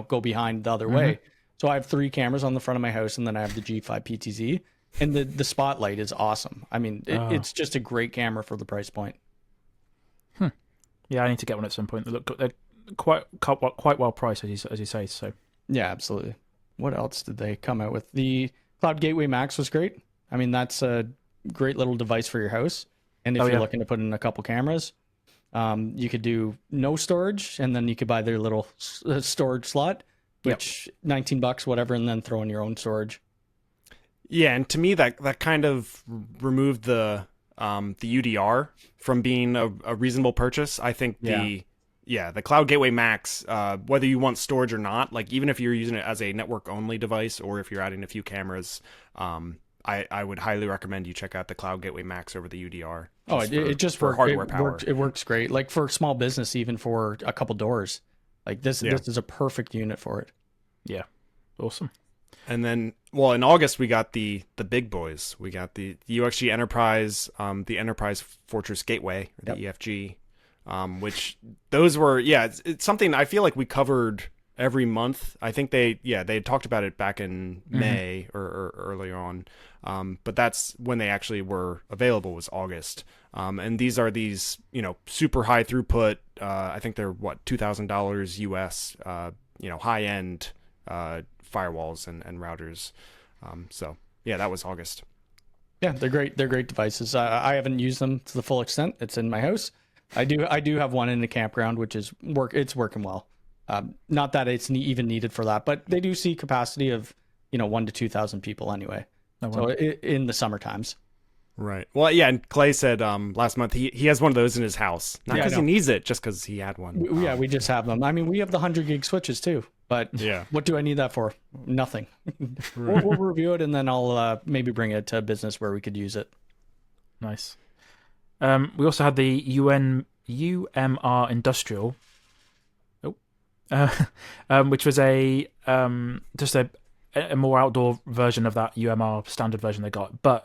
go behind the other way. So I have 3 cameras on the front of my house, and then I have the G5 PTZ, and the spotlight is awesome. I mean, it's just a great camera for the price point. Yeah, I need to get one at some point. They're quite well priced, as you say. So Yeah, absolutely. What else did they come out with? The Cloud Gateway Max was great. I mean, that's a great little device for your house. And if you're looking to put in a couple cameras, you could do no storage, and then you could buy their little storage slot, which $19, whatever, and then throw in your own storage. Yeah, and to me that kind of removed the UDR from being a reasonable purchase. I think the Cloud Gateway Max, whether you want storage or not, like even if you're using it as a network only device, or if you're adding a few cameras, I would highly recommend you check out the Cloud Gateway Max over the UDR. It just for worked. hardware power. It works great. Like for small business, even for a couple doors. Like this is a perfect unit for it. yeah, awesome. And then, well, in August we got the big boys. We got the UXG Enterprise, the Enterprise Fortress Gateway, or the EFG, which those were it's something I feel like we covered every month. I think they had talked about it back in May or earlier on, but that's when they actually were available, was August. And these are super high throughput. I think they're $2,000 US. High end firewalls and routers. So that was August. Yeah, they're great. They're great devices. I haven't used them to the full extent. It's in my house. I do have one in the campground, which is it's working well. Not that it's even needed for that, but they do see capacity of 1,000 to 2,000 people anyway. Oh, wow. So in the summer times. Right. Well, yeah, and Clay said last month he has one of those in his house. Not because he needs it, just because he had one. We just have them. I mean, we have the 100 gig switches too, but what do I need that for? Nothing. We'll review it, and then I'll maybe bring it to a business where we could use it. Nice. We also had the UMR Industrial, which was just a more outdoor version of that UMR standard version they got, but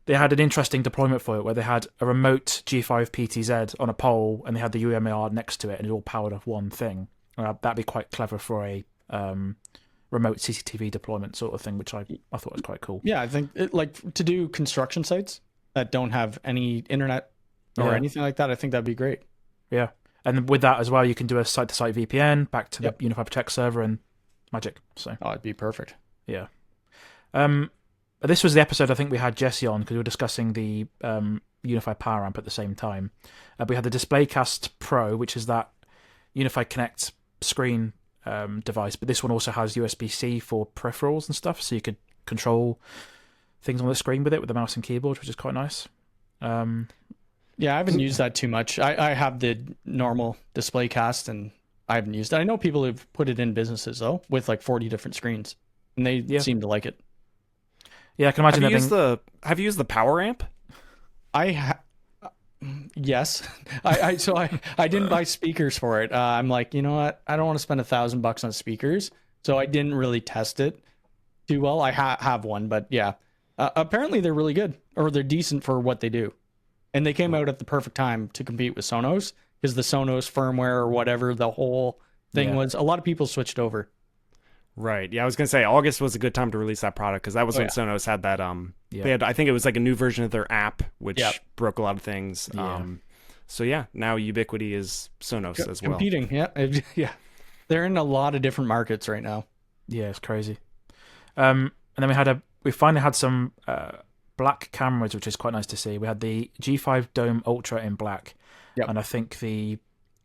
they had an interesting deployment for it, where they had a remote G5 PTZ on a pole, and they had the UMR next to it, and it all powered off one thing. That'd be quite clever for a remote CCTV deployment sort of thing, which I thought was quite cool. Yeah, I think to do construction sites that don't have any internet or anything like that, I think that'd be great. Yeah, and with that as well, you can do a site-to-site VPN back to the UniFi Protect server and magic. So it'd be perfect. Yeah. This was the episode I think we had Jesse on, because we were discussing the UniFi Power Amp at the same time. We had the DisplayCast Pro, which is that UniFi Connect screen device, but this one also has USB-C for peripherals and stuff, so you could control things on the screen with it with the mouse and keyboard, which is quite nice. Yeah, I haven't used that too much. I have the normal DisplayCast, and I haven't used it. I know people who've put it in businesses though, with like 40 different screens, and they seem to like it. Yeah, I can imagine Have you used the Power Amp? Yes. I didn't buy speakers for it. I'm like, you know what? I don't want to spend $1,000 on speakers, so I didn't really test it too well. I have one, but yeah. Apparently they're really good, or they're decent for what they do, and they came out at the perfect time to compete with Sonos, because the Sonos firmware or whatever the whole thing was. A lot of people switched over. Right. Yeah, I was gonna say August was a good time to release that product because that was when Sonos had that. They had, I think it was like a new version of their app, which broke a lot of things. Yeah. So yeah, now Ubiquiti is Sonos as well. Competing, yeah. They're in a lot of different markets right now. Yeah, it's crazy. And then we finally had some black cameras, which is quite nice to see. We had the G5 Dome Ultra in black, and I think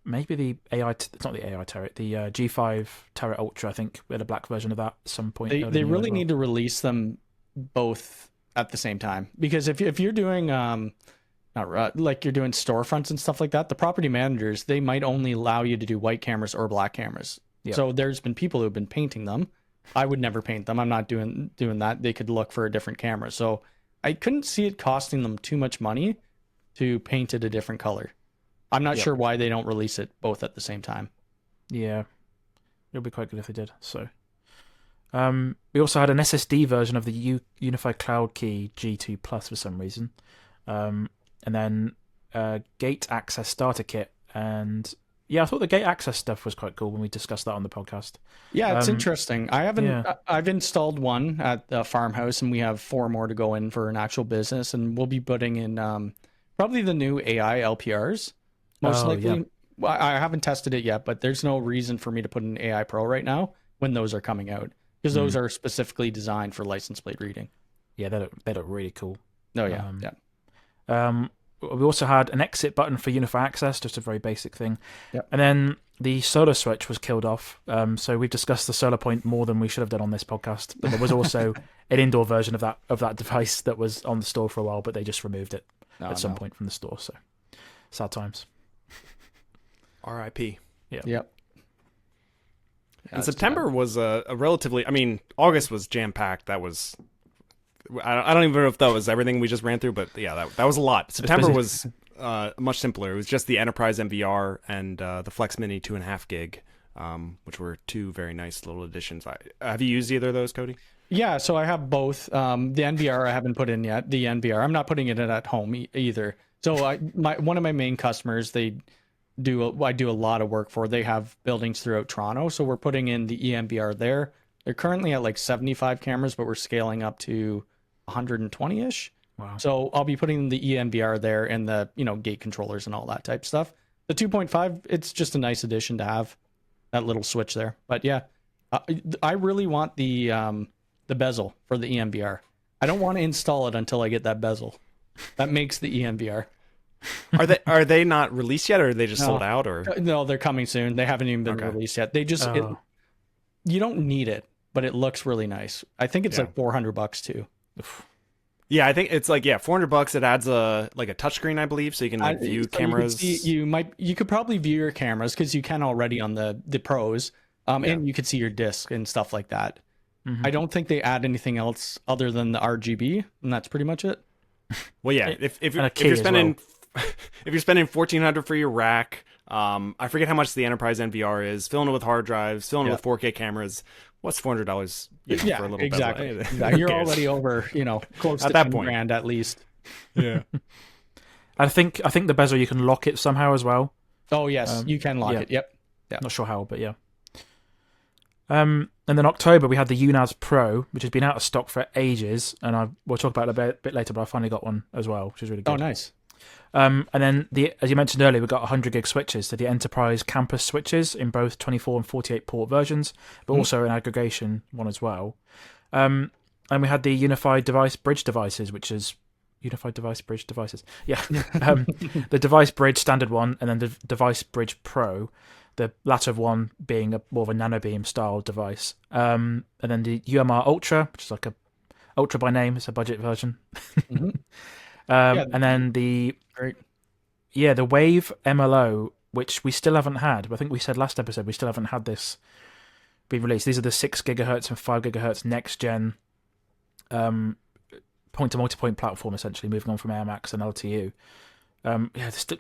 maybe the AI, it's not the AI turret, the G5 turret Ultra, I think we had a black version of that at some point. They really need to release them both at the same time, because if you're doing like you're doing storefronts and stuff like that, the property managers, they might only allow you to do white cameras or black cameras. Yep. So there's been people who have been painting them. I would never paint them. I'm not doing that. They could look for a different camera. So I couldn't see it costing them too much money to paint it a different color. I'm not sure why they don't release it both at the same time. Yeah, it would be quite good if they did. So we also had an SSD version of the UniFi Cloud Key G2 Plus for some reason. And then gate access starter kit. And yeah, I thought the gate access stuff was quite cool when we discussed that on the podcast. Yeah, it's interesting. I've installed one at the farmhouse, and we have 4 more to go in for an actual business, and we'll be putting in probably the new AI LPRs. Most likely. Yeah. Well, I haven't tested it yet, but there's no reason for me to put an AI Pro right now when those are coming out, because those are specifically designed for license plate reading. Yeah, they look really cool. Oh yeah, we also had an exit button for UniFi Access, just a very basic thing. Yep. And then the solar switch was killed off. So we've discussed the solar point more than we should have done on this podcast. But there was also an indoor version of that device that was on the store for a while, but they just removed it at some point from the store. So sad times. R.I.P. Yeah. Yep. And September was a relatively. I mean, August was jam packed. That was. I don't even know if that was everything we just ran through, but yeah, that was a lot. September was much simpler. It was just the Enterprise MVR and the Flex Mini 2.5 gig, which were 2 very nice little additions. Have you used either of those, Cody? Yeah, so I have both. The NVR I haven't put in yet. The NVR I'm not putting it in at home either. So one of my main customers, I do a lot of work for. They have buildings throughout Toronto, so we're putting in the eNVR there. They're currently at like 75 cameras, but we're scaling up to 120-ish. Wow. So I'll be putting the eNVR there and the gate controllers and all that type stuff. The 2.5, it's just a nice addition to have that little switch there. But yeah, I really want the bezel for the eNVR. I don't want to install it until I get that bezel. That makes the eNVR. Are they not released yet, or are they just sold out? Or no, they're coming soon. They haven't even been released yet. They just you don't need it, but it looks really nice. I think it's like $400 too. Yeah, I think it's like $400. It adds a touchscreen, I believe, so you can view cameras. You could probably view your cameras because you can already on the Pros, and you could see your disc and stuff like that. Mm-hmm. I don't think they add anything else other than the RGB, and that's pretty much it. Well, yeah, if you're spending if you're spending $1,400 for your rack, I forget how much the Enterprise NVR is. Filling it with hard drives, filling it with 4K cameras. What's $400? For a little exactly. You're already over, close to $10,000 at least. Yeah. I think the bezel, you can lock it somehow as well. Oh yes, you can lock it. Yep. Yeah. Not sure how, but yeah. And then October we had the UNAS Pro, which has been out of stock for ages, and we'll talk about it a bit later. But I finally got one as well, which is really good. Oh, nice. And then as you mentioned earlier, we got 100 gig switches, so the Enterprise Campus switches in both 24 and 48 port versions, but also an aggregation one as well. And we had the UniFi Device Bridge devices, which is UniFi Device Bridge devices. Yeah, the Device Bridge standard one, and then the Device Bridge Pro, the latter one being more of a nanobeam style device. And then the UMR Ultra, which is like a Ultra by name, it's a budget version. Mm-hmm. And then the Wave MLO, which we still haven't had. I think we said last episode we still haven't had this be released. These are the 6 gigahertz and 5 gigahertz next gen point to multipoint platform, essentially moving on from AirMax and LTU.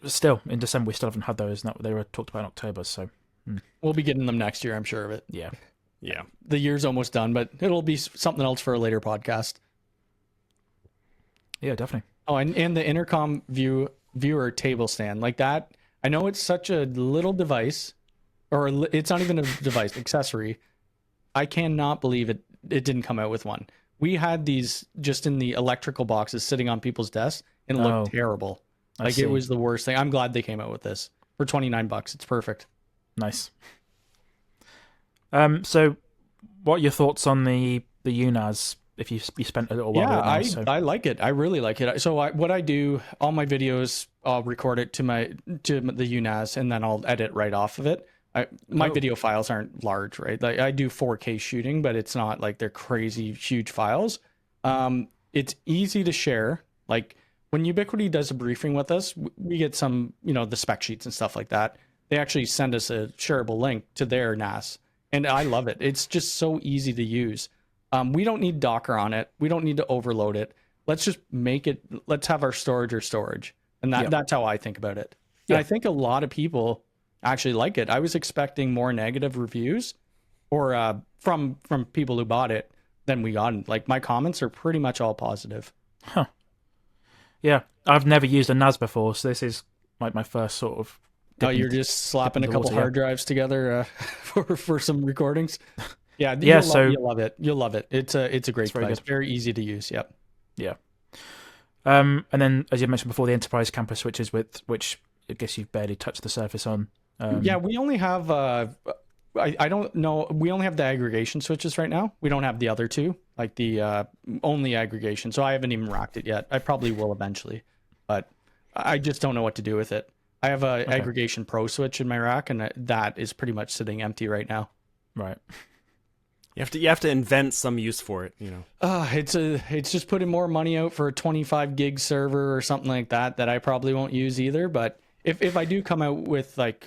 Still in December we still haven't had those. They were talked about in October, so we'll be getting them next year, I'm sure of it. Yeah. The year's almost done, but it'll be something else for a later podcast. Yeah, definitely. Oh, and the intercom viewer table stand like that. I know it's such a little device, or it's not even a device accessory. I cannot believe it didn't come out with one. We had these just in the electrical boxes sitting on people's desks, and it looked terrible. Like it was the worst thing. I'm glad they came out with this for $29. It's perfect. Nice. So what are your thoughts on the UNAS? If you spent a little while with it now, I like it. I really like it. So what I do, all my videos, I'll record it to the UNAS, and then I'll edit right off of it. My video files aren't large, right? Like I do 4K shooting, but it's not like they're crazy huge files. It's easy to share. Like when Ubiquiti does a briefing with us, we get some, the spec sheets and stuff like that. They actually send us a shareable link to their NAS, and I love it. It's just so easy to use. We don't need Docker on it. We don't need to overload it. Let's just make it. Let's have our storage, and that's how I think about it. Yeah. And I think a lot of people actually like it. I was expecting more negative reviews, or from people who bought it than we got. Like my comments are pretty much all positive. Huh. Yeah, I've never used a NAS before, so this is like my first sort of. Oh, you're just slapping a couple hard drives together for some recordings. Yeah, you'll love it. You'll love it. It's a great device. Very easy to use. Yep. Yeah. And then, as you mentioned before, the Enterprise campus switches, which I guess you've barely touched the surface on. Yeah, we only have. I don't know. We only have the aggregation switches right now. We don't have the other two, like the only aggregation. So I haven't even racked it yet. I probably will eventually, but I just don't know what to do with it. I have a aggregation pro switch in my rack, and that is pretty much sitting empty right now. Right. You have to invent some use for it, It's just putting more money out for a 25 gig server or something like that I probably won't use either. But if I do come out with like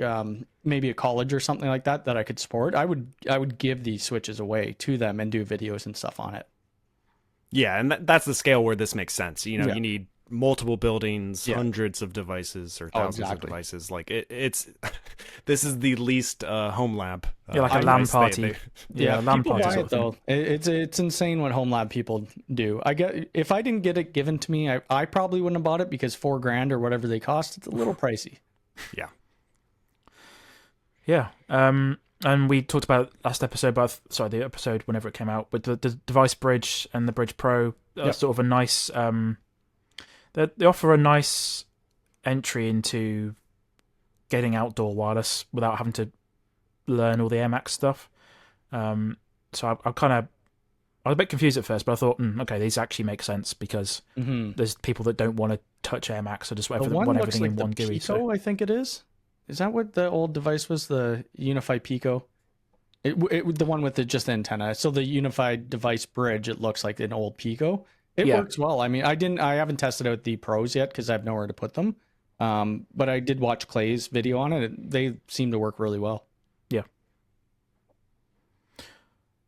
maybe a college or something like that I could support, I would give these switches away to them and do videos and stuff on it. Yeah, and that's the scale where this makes sense. You need multiple buildings, hundreds of devices or thousands of devices. Like it's this is the least home lab. Like a LAN party. LAN party buy it though. It's insane what home lab people do. If I didn't get it given to me, I probably wouldn't have bought it because $4,000 or whatever they cost, it's a little pricey. Yeah. Yeah. And we talked about last episode, the episode whenever it came out, with the device bridge and the bridge pro. Sort of a nice. They offer a nice entry into getting outdoor wireless without having to learn all the AirMax stuff. So I was a bit confused at first, but I thought, okay, these actually make sense because there's people that don't want to touch AirMax or just want everything in one GUI. Pico, I think it is. Is that what the old device was? The UniFi Pico? The one with just the antenna. So the UniFi device bridge, it looks like an old Pico. It works well. I mean, I haven't tested out the pros yet because I have nowhere to put them. But I did watch Clay's video on it. They seem to work really well. Yeah.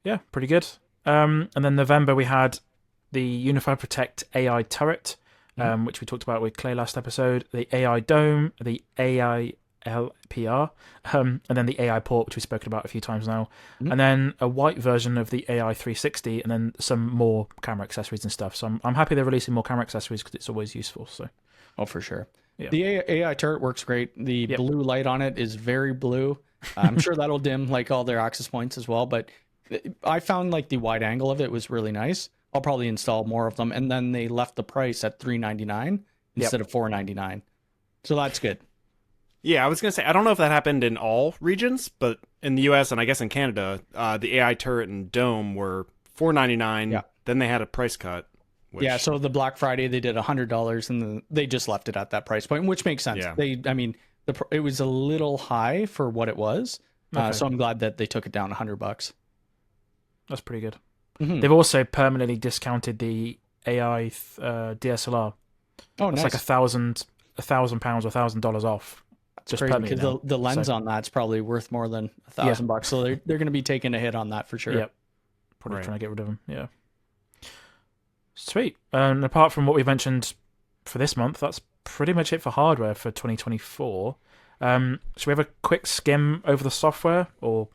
Yeah, pretty good. And then November we had the UniFi Protect AI turret, which we talked about with Clay last episode. The AI dome, the AI LPR, and then the AI port, which we've spoken about a few times now, and then a white version of the AI 360, and then some more camera accessories and stuff. So I'm happy they're releasing more camera accessories because it's always useful. So, for sure. Yeah. The AI turret works great. The blue light on it is very blue. I'm sure that'll dim like all their access points as well, but I found like the wide angle of it was really nice. I'll probably install more of them, and then they left the price at $399 instead of $499, so that's good. Yeah, I was going to say, I don't know if that happened in all regions, but in the US and I guess in Canada, the AI turret and dome were $499. Yeah. Then they had a price cut. Yeah, so the Black Friday, they did $100 and they just left it at that price point, which makes sense. Yeah. It was a little high for what it was. Okay. So I'm glad that they took it down $100. That's pretty good. They've also permanently discounted the AI DSLR. Oh, nice. It's like £1,000 or $1,000 off. That's crazy because the lens on that's probably worth more than $1,000. So they're going to be taking a hit on that for sure. Yep. Probably trying to get rid of them. Yeah. Sweet. And apart from what we mentioned for this month, that's pretty much it for hardware for 2024. Should we have a quick skim over the software or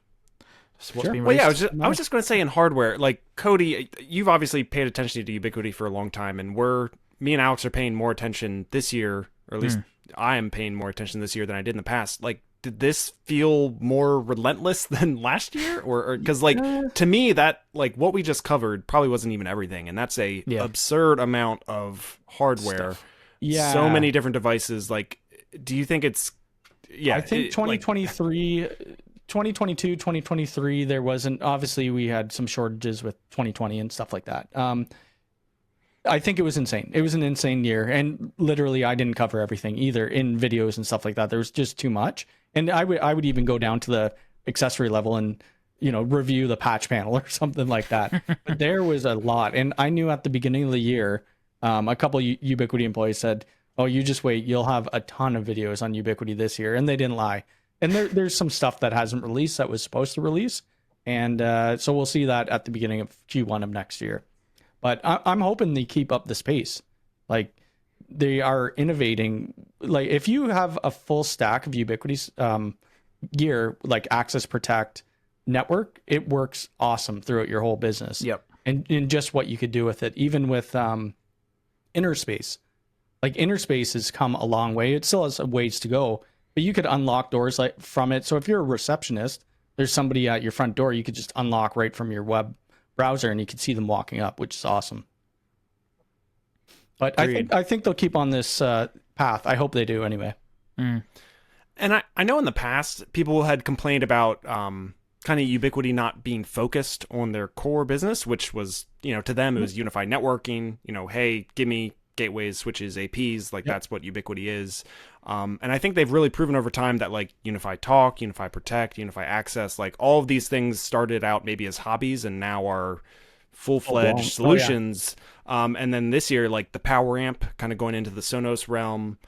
what's been released? Well, yeah, I was just going to say in hardware, like Cody, you've obviously paid attention to Ubiquiti for a long time, and me and Alex are paying more attention this year, or at least I am paying more attention this year than I did in the past. Like, did this feel more relentless than last year, or because like to me that like what we just covered probably wasn't even everything, and that's a absurd amount of hardware. Stuff. Yeah, so many different devices. Like, do you think it's I think 2023 2022 2023 there wasn't, obviously we had some shortages with 2020 and stuff like that. I think it was insane. It was an insane year, and literally I didn't cover everything either in videos and stuff like that. There was just too much, and I would even go down to the accessory level and review the patch panel or something like that. But there was a lot, and I knew at the beginning of the year, a couple Ubiquiti employees said, "Oh, you just wait, you'll have a ton of videos on Ubiquiti this year," and they didn't lie. And there's some stuff that hasn't released that was supposed to release, and so we'll see that at the beginning of Q1 of next year. But I'm hoping they keep up this pace. Like, they are innovating. Like, if you have a full stack of Ubiquiti's gear, like Access Protect Network, it works awesome throughout your whole business. Yep. And just what you could do with it, even with Interspace. Like, Interspace has come a long way. It still has a ways to go, but you could unlock doors like from it. So if you're a receptionist, there's somebody at your front door, you could just unlock right from your web browser, and you can see them walking up, which is awesome. But I think they'll keep on this path. I hope they do anyway. And I know in the past people had complained about kind of Ubiquiti not being focused on their core business, which was, to them it was UniFi networking. Hey, give me gateways, switches, APs. Like, that's what Ubiquiti is. And I think they've really proven over time that like UniFi Talk, UniFi Protect, UniFi Access, like all of these things started out maybe as hobbies and now are full-fledged solutions. And then this year, like the Power Amp kind of going into the Sonos realm.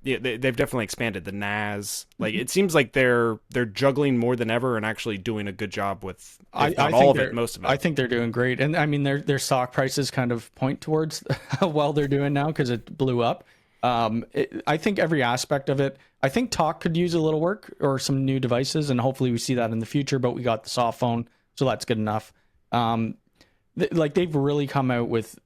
They've definitely expanded the NAS. Like, it seems like they're juggling more than ever and actually doing a good job with all of it, most of it. I think they're doing great. And I mean, their stock prices kind of point towards how well they're doing now because it blew up. I think every aspect of it, I think Talk could use a little work or some new devices, and hopefully we see that in the future, but we got the soft phone, so that's good enough. They've really come out with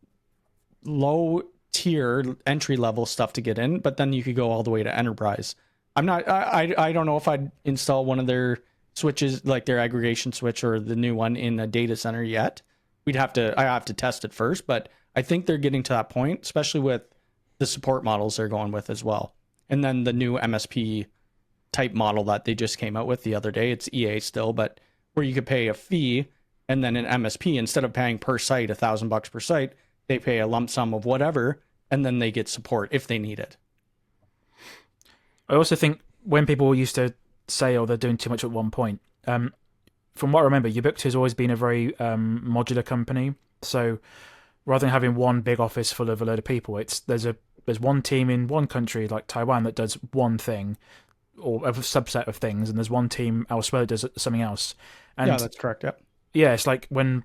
low tier entry level stuff to get in, but then you could go all the way to enterprise. I don't know if I'd install one of their switches, like their aggregation switch or the new one, in a data center yet. I have to test it first, but I think they're getting to that point, especially with the support models they're going with as well. And then the new MSP type model that they just came out with the other day, it's EA still, but where you could pay a fee and then an MSP, instead of paying per site $1,000 per site, they pay a lump sum of whatever, and then they get support if they need it. I also think when people used to say, "Oh, they're doing too much at one point," from what I remember, Ubiquiti has always been a very modular company. So rather than having one big office full of a load of people, there's one team in one country like Taiwan that does one thing or a subset of things, and there's one team elsewhere that does something else. And yeah, that's correct. Yep. Yeah, it's like when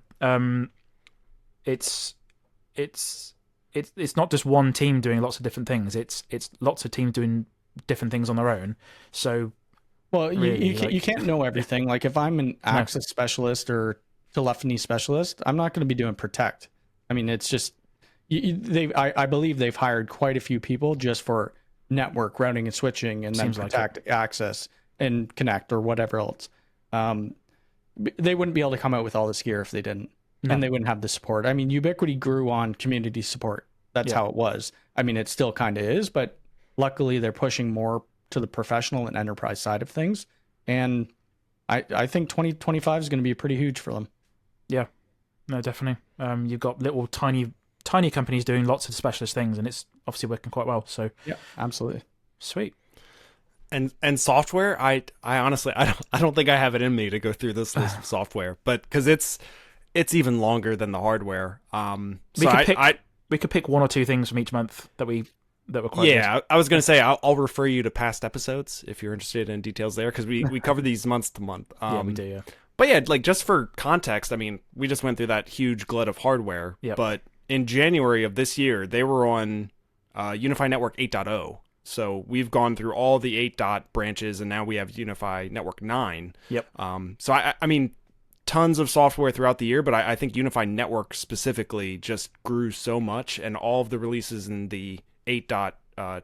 it's not just one team doing lots of different things. It's lots of teams doing different things on their own. So, well, you can't know everything. Like, if I'm an access specialist or telephony specialist, I'm not going to be doing Protect. I mean, it's just I believe they've hired quite a few people just for network routing and switching, and then Protect, access, and connect or whatever else. They wouldn't be able to come out with all this gear if they didn't. No. And they wouldn't have the support. I mean, Ubiquiti grew on community support. That's how it was. I mean, it still kind of is, but luckily they're pushing more to the professional and enterprise side of things. And I think 2025 is going to be pretty huge for them. Yeah, no, definitely. You've got little tiny companies doing lots of specialist things, and it's obviously working quite well. So yeah, absolutely. Sweet. And software, I honestly, I don't think I have it in me to go through this list of software, but because it's even longer than the hardware. We could pick one or two things from each month that were quite good. I was going to say I'll refer you to past episodes if you're interested in details there, because we cover these month to month. Yeah, we do. Yeah. But yeah, like, just for context, I mean, we just went through that huge glut of hardware. Yep. But in January of this year, they were on UniFi Network 8.0. So we've gone through all the 8 branches, and now we have UniFi Network 9. Yep. So I mean, tons of software throughout the year, but I think UniFi Network specifically just grew so much, and all of the releases in the 8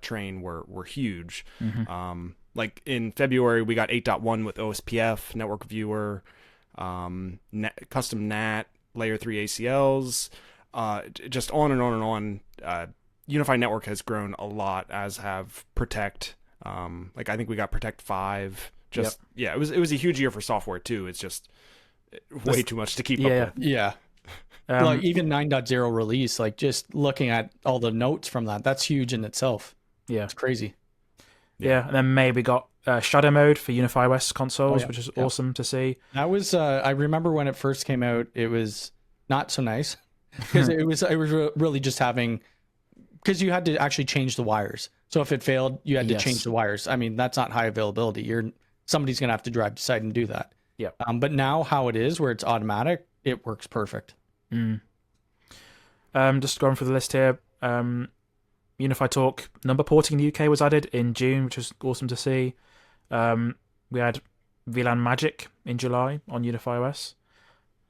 train were huge. Mm-hmm. like in February, we got 8.1 with OSPF, network viewer, custom NAT, layer 3 ACLs, just on and on and on. UniFi Network has grown a lot, as have Protect. Like I think we got Protect 5. Just yeah, it was a huge year for software too. It's just way too much to keep up with. Yeah. Like even 9.0 release, like just looking at all the notes from that's huge in itself. Yeah. It's crazy. Yeah. And then May we got shadow mode for UniFi OS consoles, which is awesome to see. That was I remember when it first came out, it was not so nice because it was really just having, because you had to actually change the wires. So if it failed, you had to change the wires. I mean, that's not high availability. Somebody's going to have to drive to site and do that. Yeah. But now how it is, where it's automatic, it works perfect. Just going through the list here. UniFi Talk number porting in the UK was added in June, which was awesome to see. We had VLAN Magic in July on UniFi OS.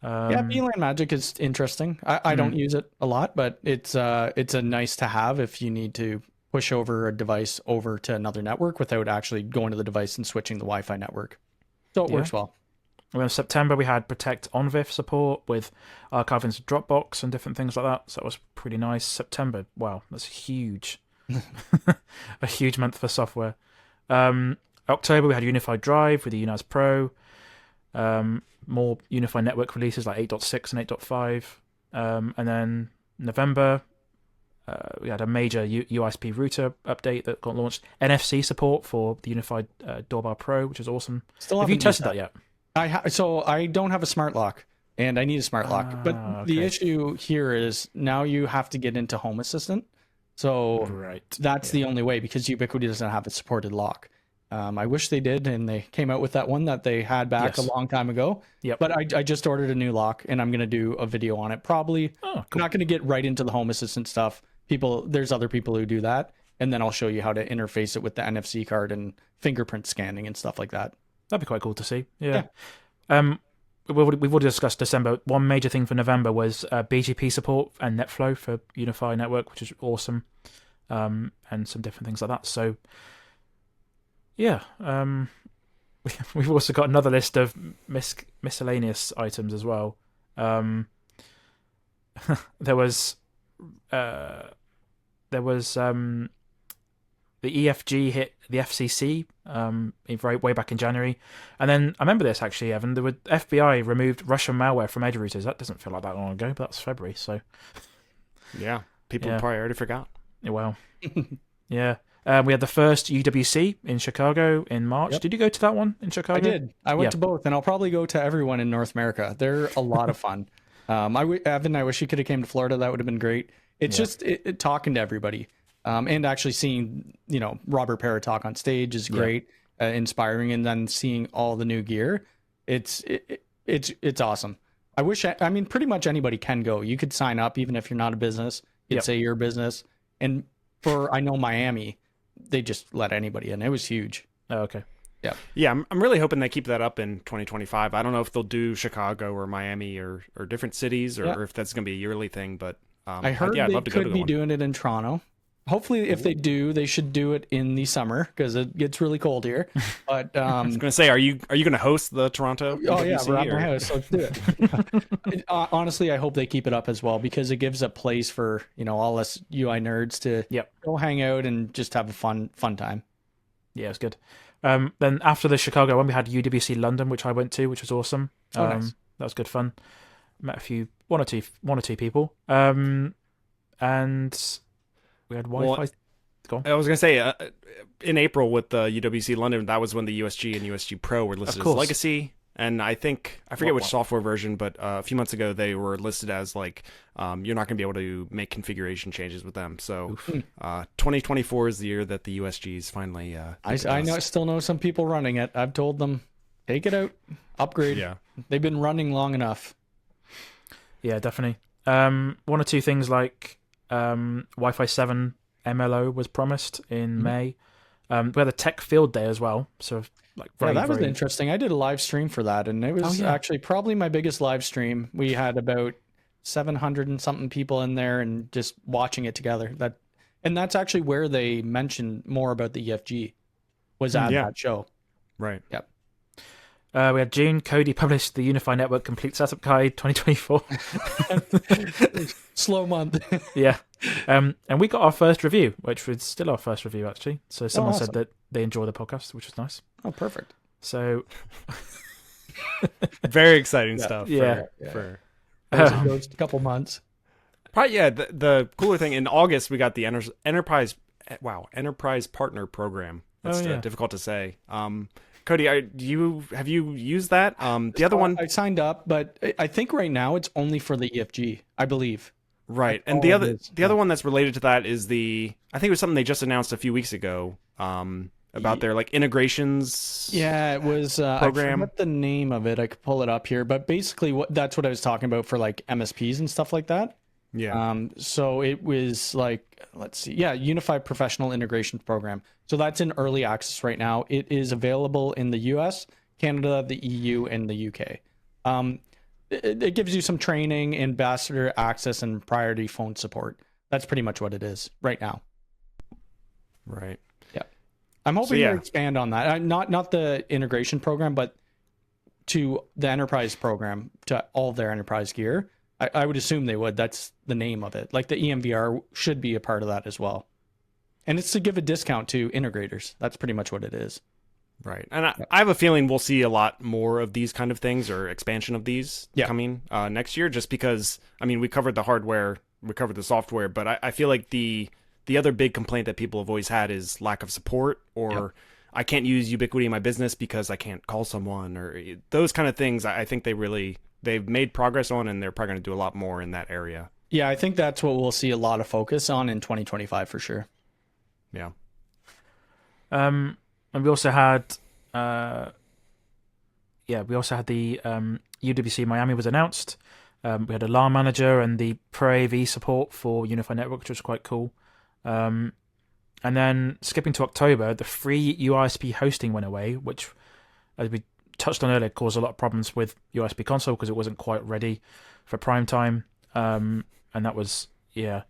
Yeah, VLAN Magic is interesting. I don't use it a lot, but it's a nice to have if you need to push over a device over to another network without actually going to the device and switching the Wi-Fi network. So it works well. And in September, we had Protect OnVIF support with archiving to Dropbox and different things like that. So that was pretty nice. September, wow, that's huge. A huge month for software. October, we had UniFi Drive with the UNAS Pro. More UniFi Network releases like 8.6 and 8.5. And then November, we had a major UISP router update that got launched. NFC support for the UniFi Doorbell Pro, which is awesome. Have you tested that yet? So I don't have a smart lock, and I need a smart lock. But the issue here is now you have to get into Home Assistant. So that's the only way, because Ubiquiti doesn't have a supported lock. I wish they did, and they came out with that one that they had back a long time ago. But I just ordered a new lock, and I'm going to do a video on it. Probably I'm not going to get right into the Home Assistant stuff. There's other people who do that, and then I'll show you how to interface it with the NFC card and fingerprint scanning and stuff like that. That'd be quite cool to see. Yeah. We've already discussed December. One major thing for November was BGP support and NetFlow for UniFi Network, which is awesome, and some different things like that. So, yeah, we've also got another list of miscellaneous items as well. There was the EFG hit the FCC way back in January, and then I remember this actually, Evan. The FBI removed Russian malware from edge routers. That doesn't feel like that long ago, but that's February. So yeah, people probably already forgot. Well, yeah. We had the first UWC in Chicago in March. Did you go to that one in Chicago? I did. I went to both, and I'll probably go to everyone in North America. They're a lot of fun. Evan, I wish you could have came to Florida. That would have been great. It's just talking to everybody. And actually seeing, Robert Parrott talk on stage is great, inspiring, and then seeing all the new gear, it's awesome. I mean, pretty much anybody can go. You could sign up even if you're not a business. You'd say you're a business. And I know Miami, they just let anybody in. It was huge. Oh, okay. Yeah, I'm really hoping they keep that up in 2025. I don't know if they'll do Chicago or Miami or different cities, or if that's going to be a yearly thing, but I heard they could be doing it in Toronto. Hopefully, if they do, they should do it in the summer because it gets really cold here. But I was going to say, are you going to host the Toronto? Oh yeah, we're at my house. Let's do it. Honestly, I hope they keep it up as well because it gives a place for all us UI nerds to go hang out and just have a fun time. Yeah, it's good. Then after the Chicago one, we had UWC London, which I went to, which was awesome. Nice. That was good fun. Met one or two people, and we had Wi-Fi. I was going to say, in April with the UWC London, that was when the USG and USG Pro were listed as legacy. And I forget which software version, but a few months ago they were listed as like, you're not going to be able to make configuration changes with them. So 2024 is the year that the USGs finally... I still know some people running it. I've told them, take it out, upgrade. Yeah. They've been running long enough. Yeah, definitely. One or two things like Wi-Fi 7 MLO was promised in May. We had a tech field day as well. So that was interesting. I did a live stream for that, and it was actually probably my biggest live stream. We had about 700 and something people in there and just watching it together. That's actually where they mentioned more about the EFG. was at Yeah. that show. Right. Yep. We had June. Cody published the UniFi Network Complete Setup Guide 2024. Slow month. Yeah. And we got our first review, which was still our first review, actually. So someone awesome. said that they enjoy the podcast, which was nice. Oh, perfect. So, Very exciting stuff. Yeah. For Goes a couple months. probably, yeah. The cooler thing in August, we got the Enterprise Partner Program. That's yeah. difficult to say. Cody, have you used that? The other one, I signed up, but I think right now it's only for the EFG, I believe. right? And the other one that's related to that is I think it was something they just announced a few weeks ago. About their like integrations. Yeah, it was program. I forget the name of it. I could pull it up here, but basically that's what I was talking about for like MSPs and stuff like that. Yeah. So it was like, let's see. Yeah, Unified Professional Integration Program. So that's in early access right now. It is available in the US, Canada, the EU, and the UK. It gives you some training, ambassador access, and priority phone support. That's pretty much what it is right now. Right. I'm hoping to expand on that. Not the integration program, but to the enterprise program, to all of their enterprise gear. I would assume they would. That's the name of it. Like the EMVR should be a part of that as well. And it's to give a discount to integrators. That's pretty much what it is. Right. And I have a feeling we'll see a lot more of these kind of things or expansion of these coming next year, just because, I mean, we covered the hardware, we covered the software, but I feel like the other big complaint that people have always had is lack of support, or I can't use Ubiquiti in my business because I can't call someone, or those kind of things. I think they've made progress on, and they're probably going to do a lot more in that area. Yeah, I think that's what we'll see a lot of focus on in 2025 for sure. Yeah. And we also had, the UWC Miami was announced. We had Alarm Manager and the Pro AV support for UniFi Network, which was quite cool. And then skipping to October, the free UISP hosting went away, which, as we touched on earlier, caused a lot of problems with UISP console because it wasn't quite ready for prime time. And that was, I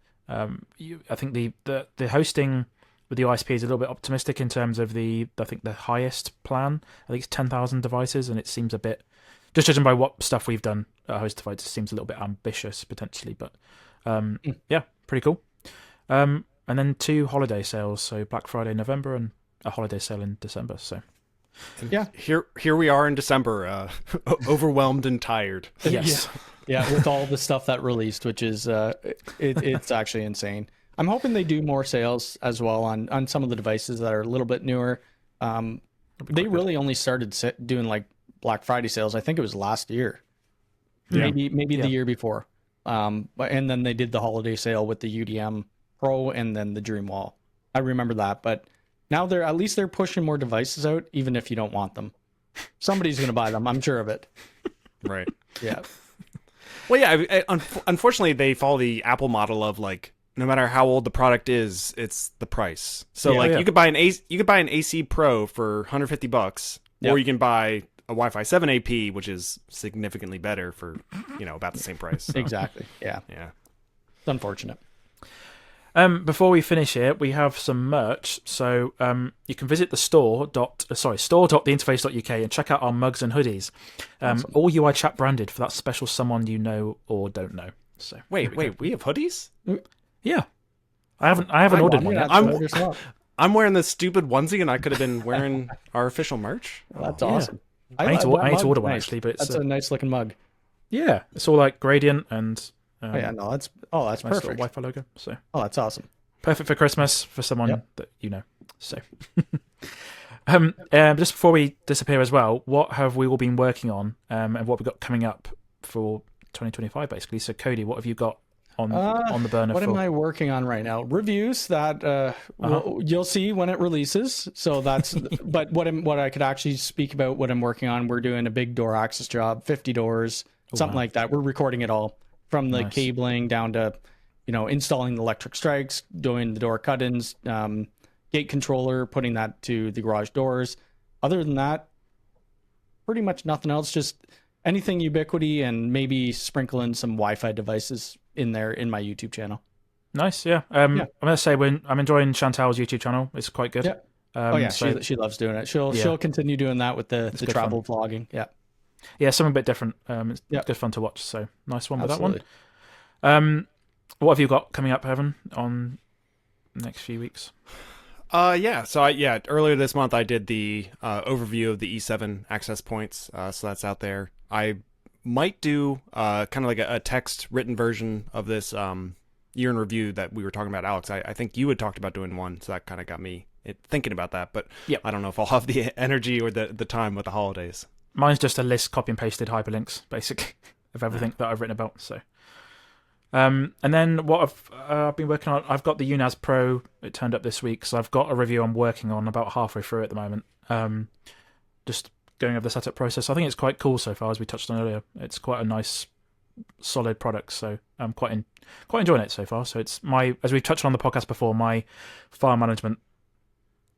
think the hosting with the UISP is a little bit optimistic in terms of the highest plan. I think it's 10,000 devices, and it seems a bit, just judging by what stuff we've done at host devices, it seems a little bit ambitious potentially, but pretty cool. And then 2 holiday sales, so Black Friday November and a holiday sale in December. So here we are in December, overwhelmed and tired. Yes. Yeah, with all the stuff that released, which is it's actually insane. I'm hoping they do more sales as well on some of the devices that are a little bit newer. They really only started doing like Black Friday sales. I think it was last year, maybe the year before. And then they did the holiday sale with the UDM Pro and then the Dream Wall. I remember that, but now they're pushing more devices out, even if you don't want them. Somebody's going to buy them. I'm sure of it. Right. Yeah. Well, yeah. Unfortunately, they follow the Apple model of like, no matter how old the product is, it's the price. So you could buy an AC Pro for $150, or you can buy a Wi-Fi 7 AP, which is significantly better for about the same price. So. Exactly. Yeah. Yeah. It's unfortunate. Before we finish here, we have some merch. So you can visit the store.theinterface.uk and check out our mugs and hoodies. Awesome. All UI chat branded for that special someone you know or don't know. So wait, we have hoodies? Yeah. I haven't ordered one yet. I'm wearing this stupid onesie, and I could have been wearing our official merch. Well, that's awesome. I need to order one actually, but that's a nice looking mug. Yeah, it's all like gradient and that's nice perfect. little Wi-Fi logo. So that's awesome. Perfect for Christmas for someone that you know. So just before we disappear as well, what have we all been working on, and what we got coming up for 2025 basically? So Cody, what have you got on the burner? What am I working on right now? Reviews that you'll see when it releases. So that's but what I could actually speak about what I'm working on. We're doing a big door access job, 50 doors, something like that. We're recording it all from the cabling down to installing the electric strikes, doing the door cut-ins, gate controller, putting that to the garage doors. Other than that, pretty much nothing else. Just anything Ubiquiti, and maybe sprinkle in some Wi-Fi devices in there in my YouTube channel. Nice, yeah. I'm going to say I'm enjoying Chantal's YouTube channel. It's quite good. Yeah. She loves doing it. She'll continue doing that with the travel vlogging. Yeah, something a bit different. It's good fun to watch. So nice one with that one. What have you got coming up, Evan, on the next few weeks? So earlier this month I did the overview of the E7 access points. So that's out there. I might do kind of like a text written version of this year in review that we were talking about, Alex. I think you had talked about doing one, so that kind of got me thinking about that. But I don't know if I'll have the energy or the time with the holidays. Mine's just a list, copy and pasted hyperlinks, basically, of everything that I've written about. So, and then what I've been working on, I've got the UNAS Pro. It turned up this week, so I've got a review I'm working on about halfway through at the moment. Just going over the setup process. I think it's quite cool so far, as we touched on earlier. It's quite a nice, solid product, so I'm quite enjoying it so far. So it's as we've touched on the podcast before, my file management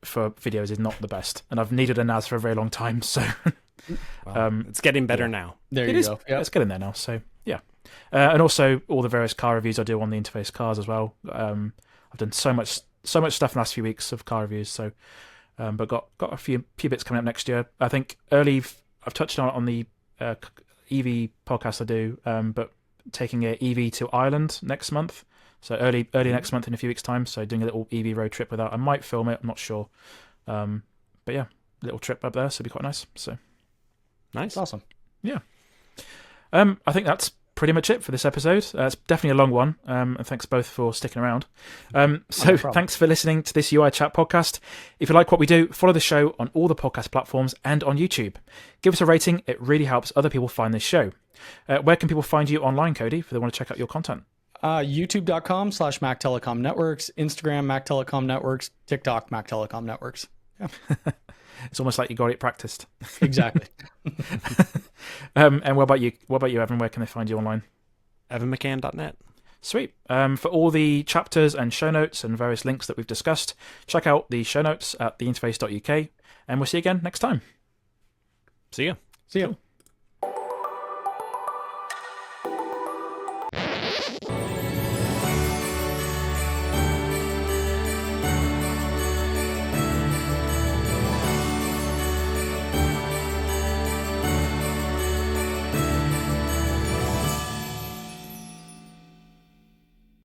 for videos is not the best, and I've needed a NAS for a very long time. So. It's getting better now. There you go. Yep. It's getting there now. So yeah, and also all the various car reviews I do on the interface cars as well. I've done so much stuff in the last few weeks of car reviews. So, but got a few bits coming up next year. I think I've touched on the EV podcast I do, but taking an EV to Ireland next month. So early next month in a few weeks' time. So doing a little EV road trip with that. I might film it. I'm not sure. But yeah, little trip up there. So it'll be quite nice. So. Nice. Awesome. Yeah. I think that's pretty much it for this episode. It's definitely a long one. And thanks both for sticking around. So thanks for listening to this UI Chat podcast. If you like what we do, follow the show on all the podcast platforms and on YouTube. Give us a rating. It really helps other people find this show. Where can people find you online, Cody, if they want to check out your content? YouTube.com/Mac Telecom Networks, Instagram Mac Telecom Networks, TikTok Mac Telecom Networks. Yeah. It's almost like you got it practiced. Exactly. And what about you? What about you, Evan? Where can they find you online? evanmccann.net. Sweet. For all the chapters and show notes and various links that we've discussed, check out the show notes at theinterface.uk, and we'll see you again next time. See ya. See ya. Cool.